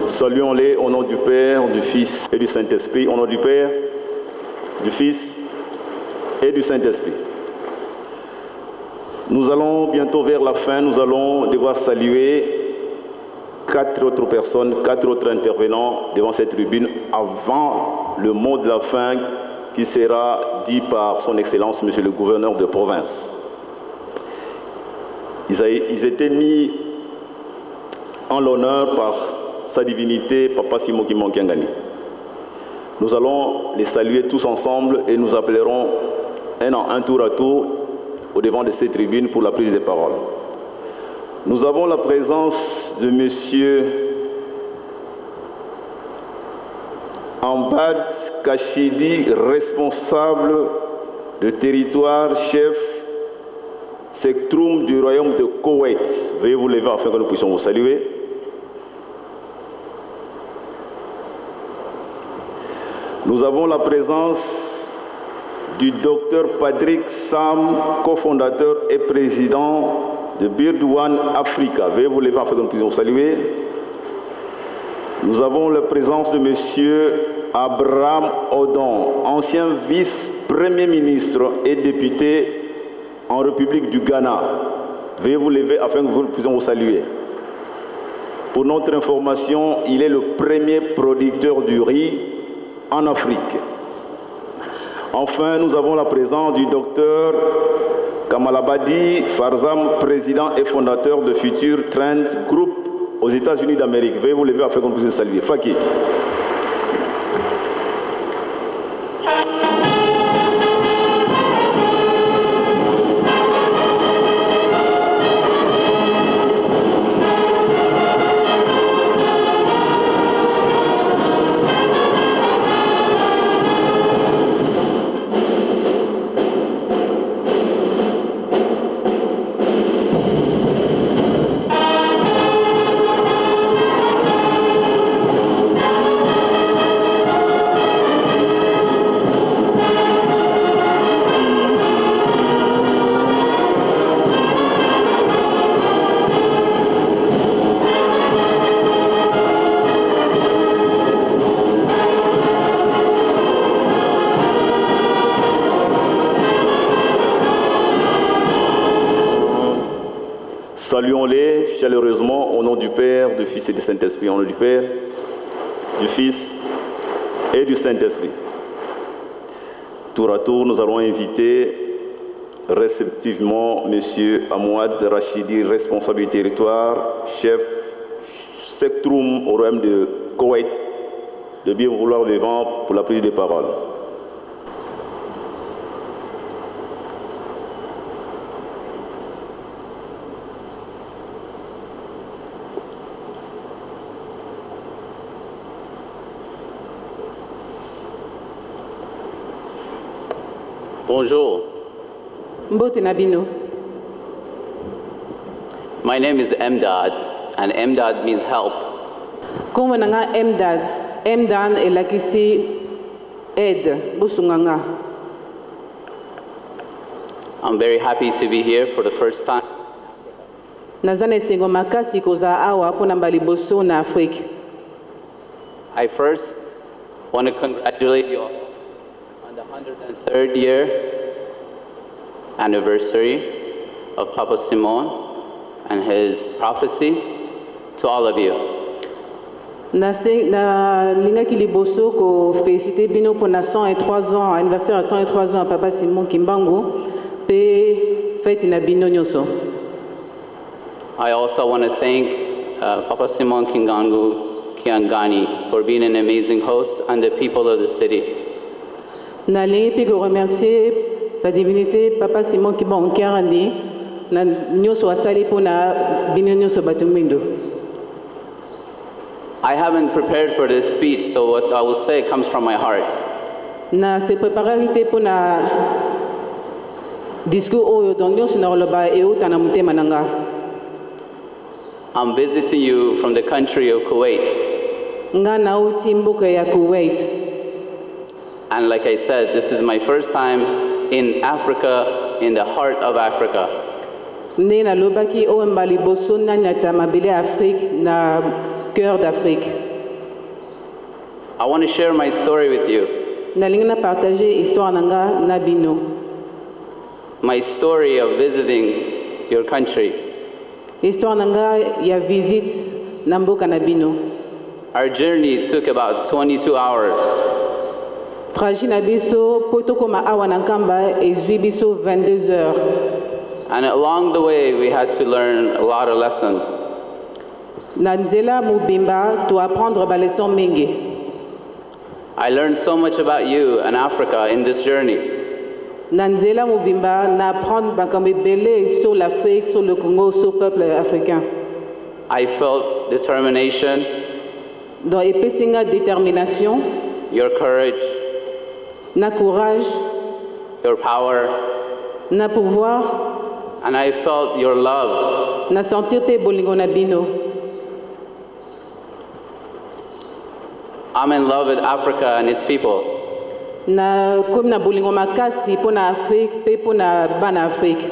Saluons-les au nom du Père, du Fils et du Saint-Esprit. Au nom du Père, du Fils et du Saint-Esprit. Nous allons bientôt vers la fin, nous allons devoir saluer 4 autres personnes, 4 autres intervenants devant cette tribune avant le mot de la fin qui sera dit par son Excellence, Monsieur le Gouverneur de province. Ils étaient mis en l'honneur par sa divinité, Papa Simoki Monkiangani. Nous allons les saluer tous ensemble et nous appellerons un tour à tour au devant de ces tribunes pour la prise des paroles. Nous avons la présence de Monsieur Ambad Kachidi, responsable de territoire, chef Sectrum du royaume de Koweït. Veuillez vous lever afin que nous puissions vous saluer. Nous avons la présence du docteur Patrick Sam, cofondateur et président de Beard One Africa. Veuillez vous lever afin que nous puissions vous saluer. Nous avons la présence de monsieur Abraham Odon, ancien vice-premier ministre et député en République du Ghana. Veuillez vous lever afin que nous puissions vous saluer. Pour notre information, il est le premier producteur du riz en Afrique. Enfin, nous avons la présence du docteur Kamalabadi Farzam, président et fondateur de Future Trend Group aux États-Unis d'Amérique. Veuillez vous lever afin qu'on puisse saluer. Faki. Saluons-les chaleureusement au nom du Père, du Fils et du Saint-Esprit. Au nom du Père, du Fils et du Saint-Esprit. Tour à tour, nous allons inviter réceptivement M. Amouad Rachidi, responsable du territoire, chef Sectrum au royaume de Koweït, de bien vouloir devant pour la prise des paroles. Bonjour. Mbote Nabino. My name is Mdad, and Mdad means help. Como nanga Mdad. Mdad elakisi aide busunganga. I'm very happy to be here for the first time. Nazane sengo makasi koza awa pona mbaliboso na Afrique. I first want to congratulate you all on the 103rd year anniversary of Papa Simon and his prophecy. To all of you. Na lingaki liboso ko féliciter bino pour 103 ans, anniversaire à 103 ans à Papa Simon Kimbangu, pe fête na bino nyoso. I also want to thank Papa Simon Kingangu Kiangani for being an amazing host and the people of the city. Na lingi pe remercier sa divinité Papa Simon Kimbangu Kiangani na nyoso asali po na bino nyoso batumindo. I haven't prepared for this speech, so what I will say comes from my heart. Na se prepararité po na discours oyo donc nyoso na loba e utana mutema nanga. I'm visiting you from the country of Kuwait. Nga nauti mboka ya Kuwait. And like I said, this is my first time in Africa, in the heart of Africa. Nde na lobaki o mbali boso na nyata mabele Afrique na cœur d'Afrique. I want to share my story with you. Nalingi na partager histoire nanga na bino. My story of visiting your country. Histoire nanga ya visite na mboka na bino. Our journey took about 22 hours. Trajet na biso poto koma awa na nkamba ezwi biso 22 heures. And along the way we had to learn a lot of lessons. Na nzela mubimba to apprendre ba leçon mingi. I learned so much about you and Africa in this journey. Na nzela mubimba na apprendre makambo ebele sur l'Afrique, sur le Congo, sur le peuple africain. I felt determination. Donc epesinga détermination. Your courage. Na courage. your power, na pouvoir, and I felt your love. na sentir pe bolingo na bino. I'm in love with Africa and its people. Na komi na bolingo makasi po na Afrique pe po na bana Afrique.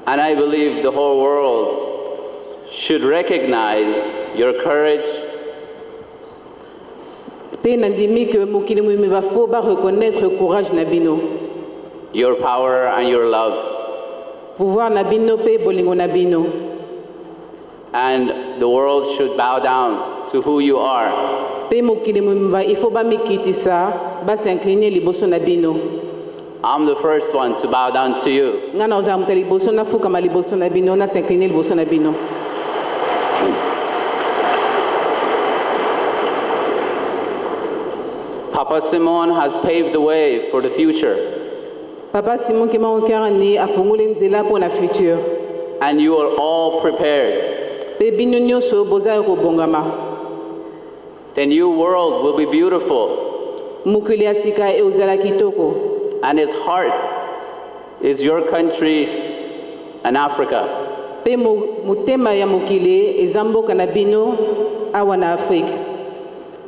And I believe the whole world should recognize your courage, Pe nandimi que mokili mwimi bafo ba reconnaître courage na bino. your power, and your love. Pouvoir na bino pe bolingo na bino. And the world should bow down to who you are. Pe mokili mwimi ba il faut ba mikitisa ba s'incliner liboso na bino. I'm the first one to bow down to you. Nga na oza muta liboso na fuka ma liboso na bino na s'incliner liboso na bino. Papa Simon has paved the way for the future, Papa Simon Kimangokani afunguli nzela po na futur. and you are all prepared. Pe bino nyonso boza kobongama. The new world will be beautiful, Mokili ya sika e ozala kitoko. and its heart is your country and Africa. Pe motema ya mokili eza mboka na bino awa na Afrique.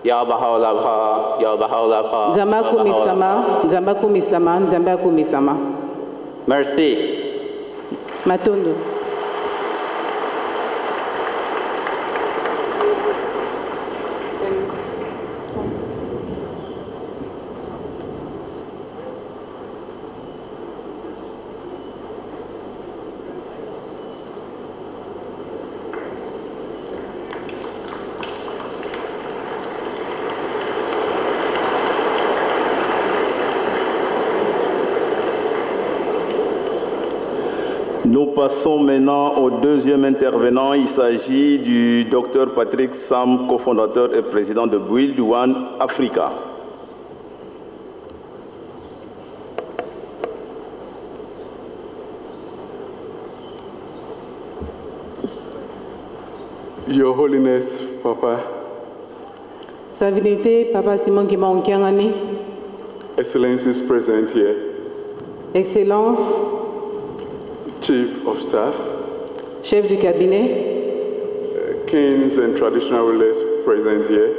Ya Baha'u'llah, Ya Baha'u'llah. Nzambe akumisama, Nzambe akumisama, Nzambe akumisama. Merci. Matondo. Nous passons maintenant au deuxième intervenant. Il s'agit du Dr Patrick Sam, cofondateur et président de Build One Africa. Your Holiness, Papa, Sa Divinité, Papa Simon Kimangokani, Excellencies present here, Excellence, Chief of Staff, chef du cabinet, Kings and traditional rulers present here,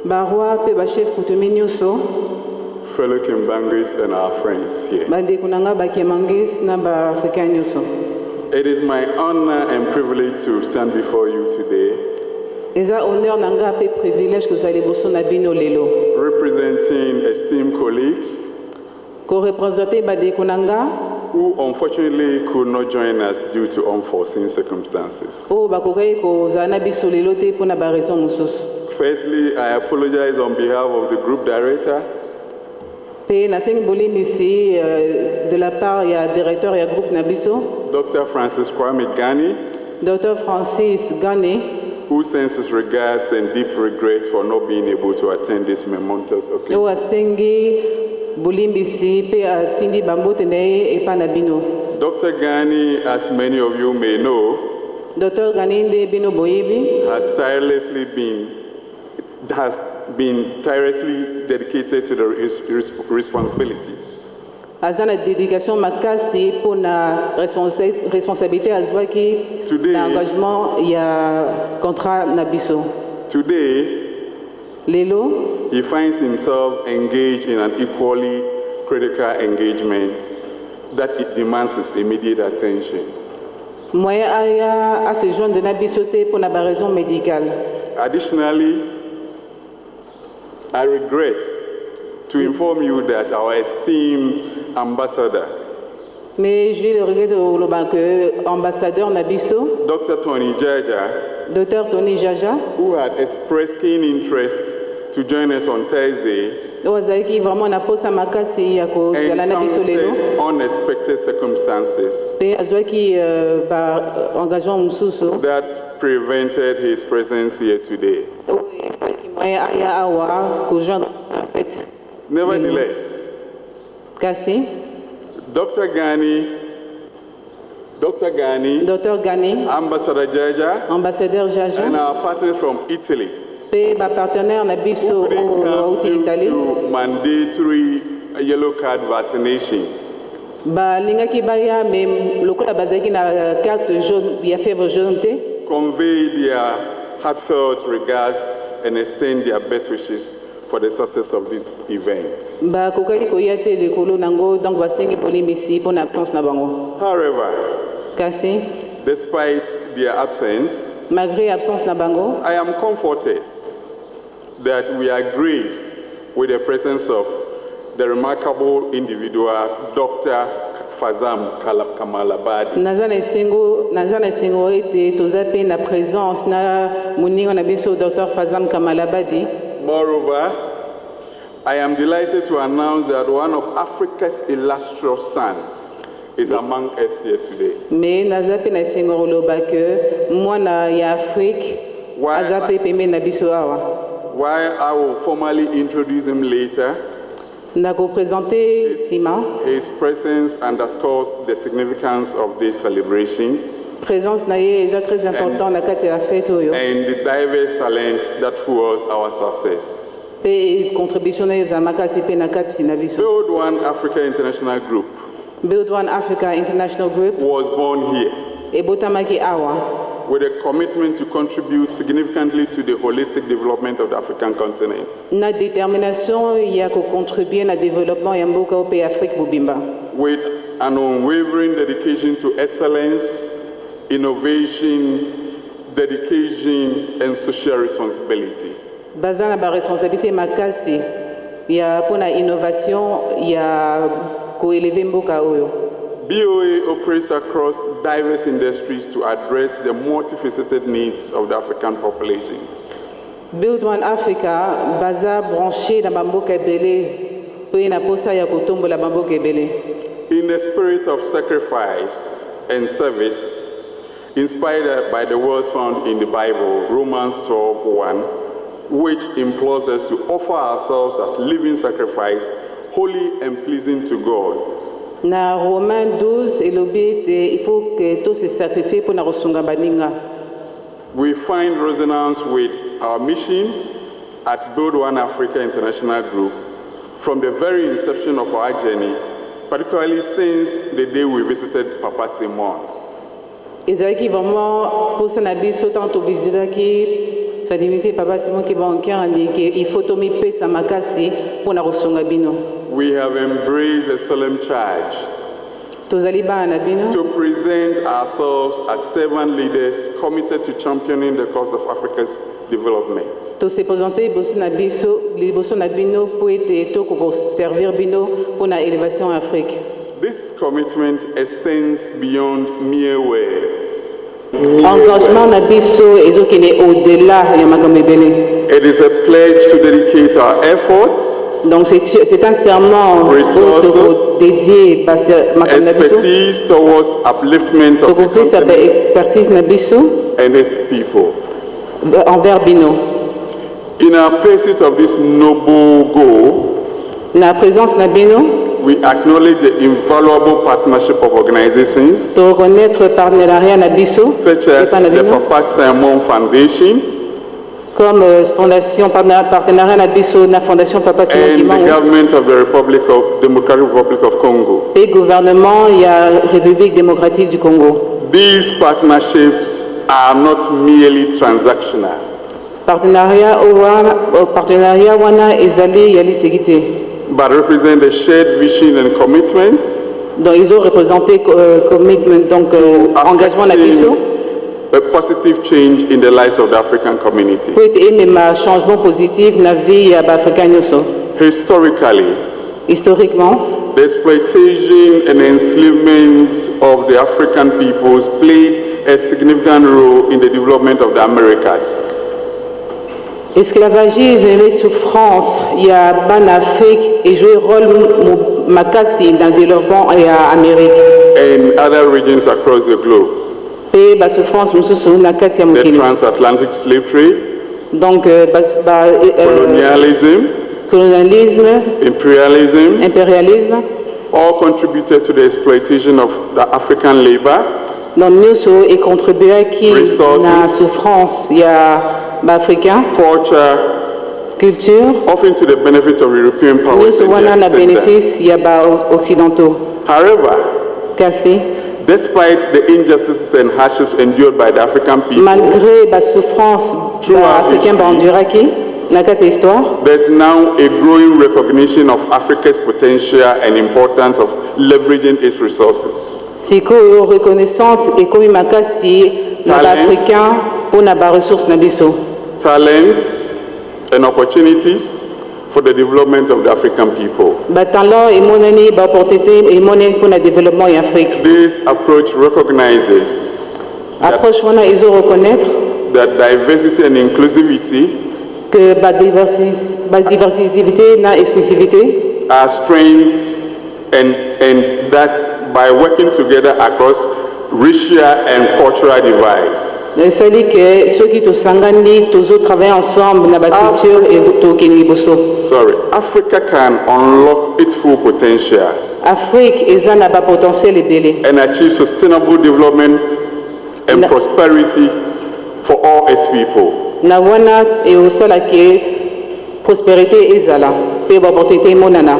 barwa pe ba chef coutumier nyonso, fellow Kimbangis and our friends here. bandeko na nga bakemangis na baafrikain nyonso. It is my honor and privilege to stand before you today, Eza honneur na nga pe privilège kozala liboso na bino lelo. representing esteemed colleagues Ko-représenter bandeko na nga who unfortunately could not join us due to unforeseen circumstances. oyo bakokaki kozala na biso lelo te mpo na baraison mosusu. Firstly, I apologize on behalf of the group director, Pe nasengi bolimbisi de la part ya directeur ya groupe na biso, Dr. Francis Kwame Ghani, Dr Francis Gane, who sends his regards and deep regret for not being able to attend this momentous occasion. oyo asengi bolimbisi pe atindi bambote na ye epa na bino. Dr. Ghani, as many of you may know, Dr Gane nde bino boyebi has been tirelessly dedicated to his responsibilities. aza na dédication makasi mpo na responsabilité azwaki Today- na engagement ya contrat na biso. Today, Lelo he finds himself engaged in an equally critical engagement that it demands his immediate attention. moyen aya a se joindre na biso te mpo na baraison médicale. Additionally, I regret to inform you that our esteemed ambassador, Mais j'ai le regret de koloba que ambassadeur na biso, Dr. Tony Jaja, Dr Tony Jaja, who had expressed keen interest to join us on Thursday, oyo azalaki vraiment na posa makasi ya kozala na biso lelo encountered unexpected circumstances pe azwaki engagement mosusu that prevented his presence here today. oyo ezalaki moyen aya awa kojoindre en fait. Nevertheless, Kasi Dr. Ghani, Dr Gane, Ambassador Jaja, ambassadeur and Jaja our partners from Italy, pe bapartenaire na biso who couldn't oyo come bauti due Italie to mandatory a yellow card vaccination. balingaki baya me lokola bazalaki na carte jaune ya fièvre jaune te Convey their heartfelt regards and extend their best wishes for the success of this event. bakokaki koya te likolo nango donc basengi polimisi mpo na absence na bango. However, Kasi despite their absence, malgré absence na bango I am comforted that we are graced with the presence of the remarkable individual, Dr. Fazam Kamalabadi. naza na esengo ete toza pe na présence na moninga na biso Dr Fazam Kamalabadi. Moreover, I am delighted to announce that one of Africa's illustrious sons is among us here today. Me naza pe na esengo koloba ke mwana ya Afrique aza pe pembeni na biso awa. While I will formally introduce him later, nakopresente nsima. His presence underscores the significance of this celebration Présence na ye eza très important na kati ya fête oyo. and the diverse talents that fuels our success. Pe contribution na ye eza makasi pe na kati na biso. Build One Africa International Group Build One Africa International Group was born here ebotamaki awa with a commitment to contribute significantly to the holistic development of the African continent. na détermination ya kocontribue na développement ya mboka oyo pe Afrique mobimba. With an unwavering dedication to excellence, innovation, dedication, and social responsibility. Baza na ba responsabilité makasi ya pona innovation ya koeleve mboka oyo. BOA operates across diverse industries to address the multifaceted needs of the African population. Build One Africa baza branché na bamboka ebele pe na posa ya kotombola bamboka ebele. In the spirit of sacrifice and service, inspired by the words found in the Bible, Romans 12:1, which implores us to offer ourselves as living sacrifice, holy and pleasing to God. Na Romains 12 elobi ete il faut que tous se sacrifient pour na kosunga baninga. We find resonance with our mission at Build One Africa International Group from the very inception of our journey, particularly since the day we visited Papa Simon. Ezalaki vraiment posa na biso tanto visitaki sa divinité Papa Simon ki bankera ke il faut to mipesa makasi pour na kosunga bino. We have embraced a solemn charge Tozali bana na bino to present ourselves as servant leaders committed to championing the cause of Africa's development. to se présenter liboso na bino po ete toko servir bino pour na élévation en Afrique. This commitment extends beyond mere words. Engagement na biso ezokende au-delà ya makambo ebele. It is a pledge to dedicate our efforts, Donc c'est un serment dédié makambo na biso. expertise towards upliftment of the Tokopesa ba continent expertise na biso and its people. envers bino. In our pursuit of this noble goal, Na présence na bino we acknowledge the invaluable partnership of organizations to reconnaître partenariat na biso such as epa na the bino Papa Simon Foundation comme fondation partenariat na biso na fondation Papa Simon and the Kimbangu government of the Democratic Republic of Congo. et gouvernement ya République démocratique du Congo. These partnerships are not merely transactional. Partenariat wana ezali ya lisekite. But represent a shared vision and commitment Donc ils ont représenté commitment donc engagement na biso a positive change in the lives of the African community. pour ete ma changement positif na vie ya ba-Africain nyonso. Historically, Historiquement, the exploitation and enslavement of the African peoples played a significant role in the development of the Americas. esclavagisme et souffrance ya bana Afrique et joué rôle makasi dans le développement ya Amérique. And other regions across the globe. Pe ba souffrance mosusu na kati ya The mokili. transatlantic slave trade, Donc colonialisme, imperialism, impérialisme, all contributed to the exploitation of the African labor, donc nyonso e contribué ki Resources. na souffrance ya ba-Africain, culture, culture, often to the benefit of European powers. nyonso wana na bénéfice ya ba-occidentaux. However, Kasi, despite the injustices and hardships endured by the African people, malgré ba souffrance ba-africain ba-enduraki, na kati ya histoire, there's now a growing recognition of Africa's potential and importance of leveraging its resources. sikoyo reconnaissance ekomi makasi na ba-africain mpo na ba-ressources na biso. Talents and opportunities for the development of the African people. Batalent emonani ba-opportunité emonani mpo na développement ya Afrique. This approach recognizes Approche wana ezo reconnaître that diversity and inclusivity que diversité na exclusivité are strengths and that by working together across racial and cultural divides. esali ke soki tosangani tozo travailler ensemble na baculture et tokende liboso. Sorry, Africa can unlock its full potential Afrique eza na bapotentiel ebele and achieve sustainable development and prosperity for all its people. na wana eosala ke prospérité ezala pe baopportunité emonana.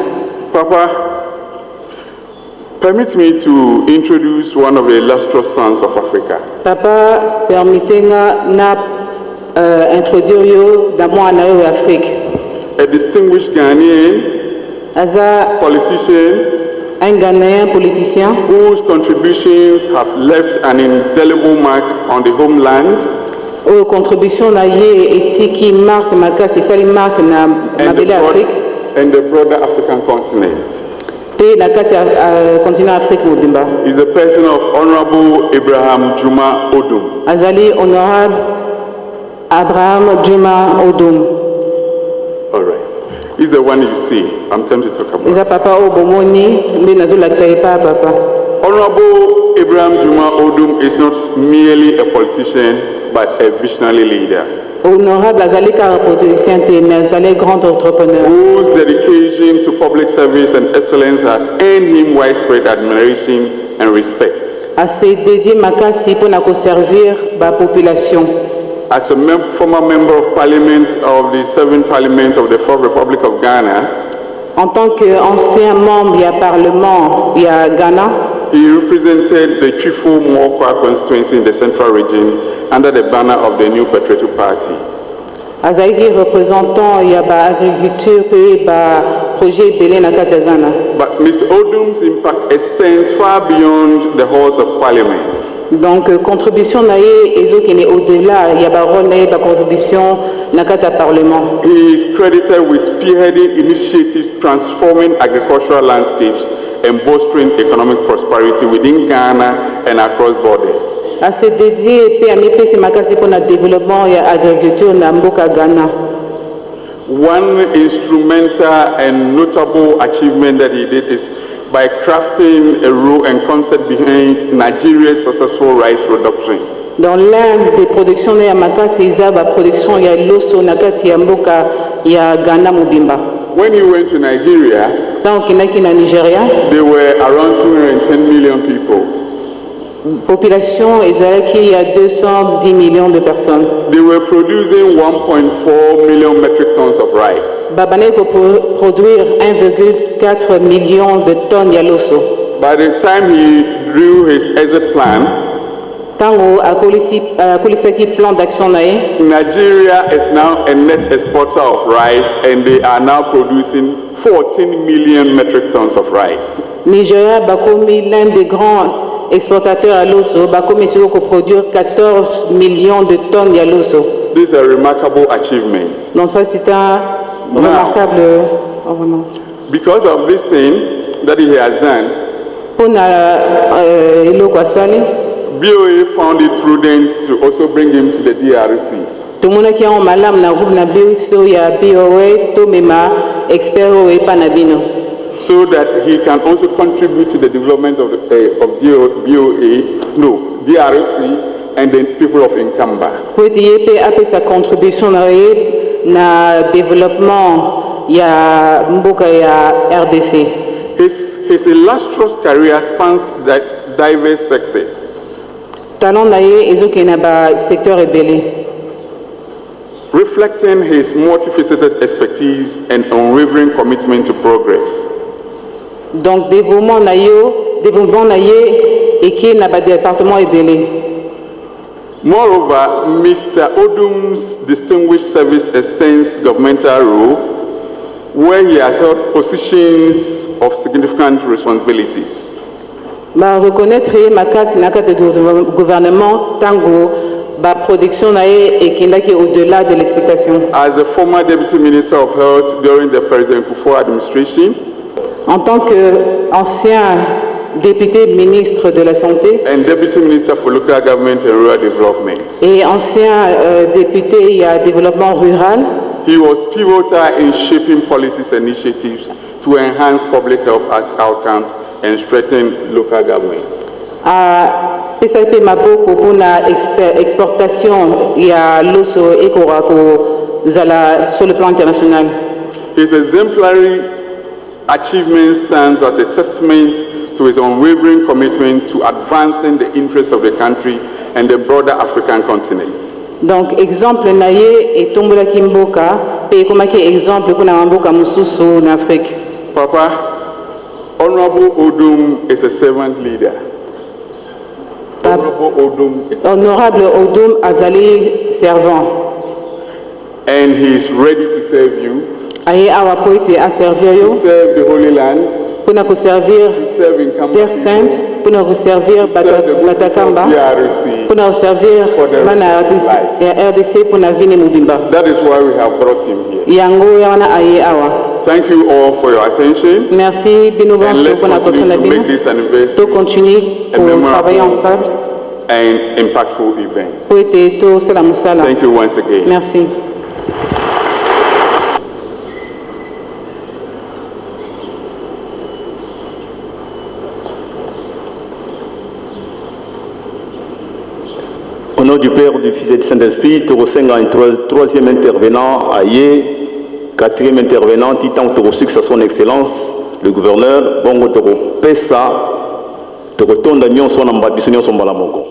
Papa, permit me to introduce one of the illustrious sons of Africa. Papa, permettez-nga na introduire yo na mwana oyo Afrique. A distinguished Ghanaian Aza politician un Ghanéen politicien whose contributions have left an indelible mark on the homeland oyo contribution na ye etiki marque makasi esali marque na mabele Afrique and the broader African continent. pe na kati ya continent Afrique mobimba. Is the person of Honorable Abraham Juma Odum. Azali honorable Abraham Juma Odum. All right. He's the one you see. I'm trying to talk about. Eza papa o bomoni nde nazolakisa ye pa papa. Honorable Abraham Juma Odum is not merely a politician but a visionary leader. Honorable azali ka politicien te mais azali grand entrepreneur. Whose dedication to public service and excellence has earned him widespread admiration and respect. Assez dédié makasi pour na servir ba population. As a former member of parliament of the 7th Parliament of the 4th Republic of Ghana, en tant qu'ancien membre du Parlement du Ghana, he represented the Chifo Mwokwa constituency in the central region under the banner of the New Patriotic Party. Azali représentant ya ba agriculture pe ba projet belé na kati Ghana. But Mr. Odum's impact extends far beyond the halls of parliament. Donc contribution na ye ezokene au-delà ya ba rôle na ye ba contribution na kati parlement. He is credited with spearheading initiatives transforming agricultural landscapes and bolstering economic prosperity within Ghana and across borders. Assez dédié pe amepesi makasi pour na développement ya agriculture na mboka Ghana. One instrumental and notable achievement that he did is by crafting a role and concept behind Nigeria's successful rice production. Dans l'un des productions ya makasi eza ba production ya loso na kati ya mboka ya Ghana mobimba. When you went to Nigeria, donc kinaki na Nigeria, there were around 210 million people. Population ezalaki ya 210 millions de personnes. They were producing 1.4 million metric tons of rice. Babane pour produire 1,4 million de tonnes ya loso. By the time he drew his exit plan, tango akolisaki plan d'action na ye, Nigeria is now a net exporter of rice and they are now producing 14 million metric tons of rice. Nigeria bakomi l'un des grands exportateurs à l'osso, bakomi siko ko produire 14 millions de tonnes ya loso. This is a remarkable achievement. Donc ça c'est un remarquable vraiment. Because of this thing that he has done, BOA found it prudent to also bring him to the DRC. Tout le monde qui a malam na groupe na BOA ya BOA to mema expert o panabino. So that he can also contribute to the development of DRC and the people of Nkamba. Pour être apé sa contribution na développement ya mboka ya RDC. His illustrious career spans diverse sectors. Talent na ye ezoke na ba secteur ebele. reflecting his multifaceted expertise and unwavering commitment to progress. Donc dévouement na ye et qui na ba département ebele. Moreover, Mr. Odum's distinguished service extends governmental role where he has held positions of significant responsibilities. Ba reconnaître ma casse na cadre de gouvernement tango ba production na et qui au-delà de l'expectation. As the former Deputy Minister of Health during the President Kufuor administration, en tant qu'ancien député ministre de la Santé and Deputy Minister for Local Government and Rural Development, et ancien député à développement rural, he was pivotal in shaping policies and initiatives to enhance public health outcomes and strengthen local government. A PSAP Maboko pour la exportation il y a l'osso et Korako sur le plan international. His exemplary achievement stands as a testament to his unwavering commitment to advancing the interests of the country and the broader African continent. Donc exemple naie et tombola kimboka et comme exemple pour na mboka mususu en Afrique. Papa, Honorable Odum is a servant leader. Honorable Odum Azali servant. And he is ready to serve you. Aye awa poite a servir yo. To serve the Holy Land. Pour nous servir Terre Sainte, pour nous servir Batakamba, pour nous servir RDC, pour nous venir Mubimba. That is why we have brought him here. Yango yana aye awa. Thank you all for your attention. Merci Binoubanso pour l'attention de Bino. To continue pour travailler ensemble. And impactful event. Pour être tout c'est la musala. Thank you once again. Merci. Au nom du Père, du Fils et du Saint-Esprit, Torosenga un troisième intervenant, Aye, quatrième intervenant, Titan Torosuc, à son Excellence, le gouverneur, Bongo Toro Pesa, Torotonda Nyon, son ambassadeur, son balamongo.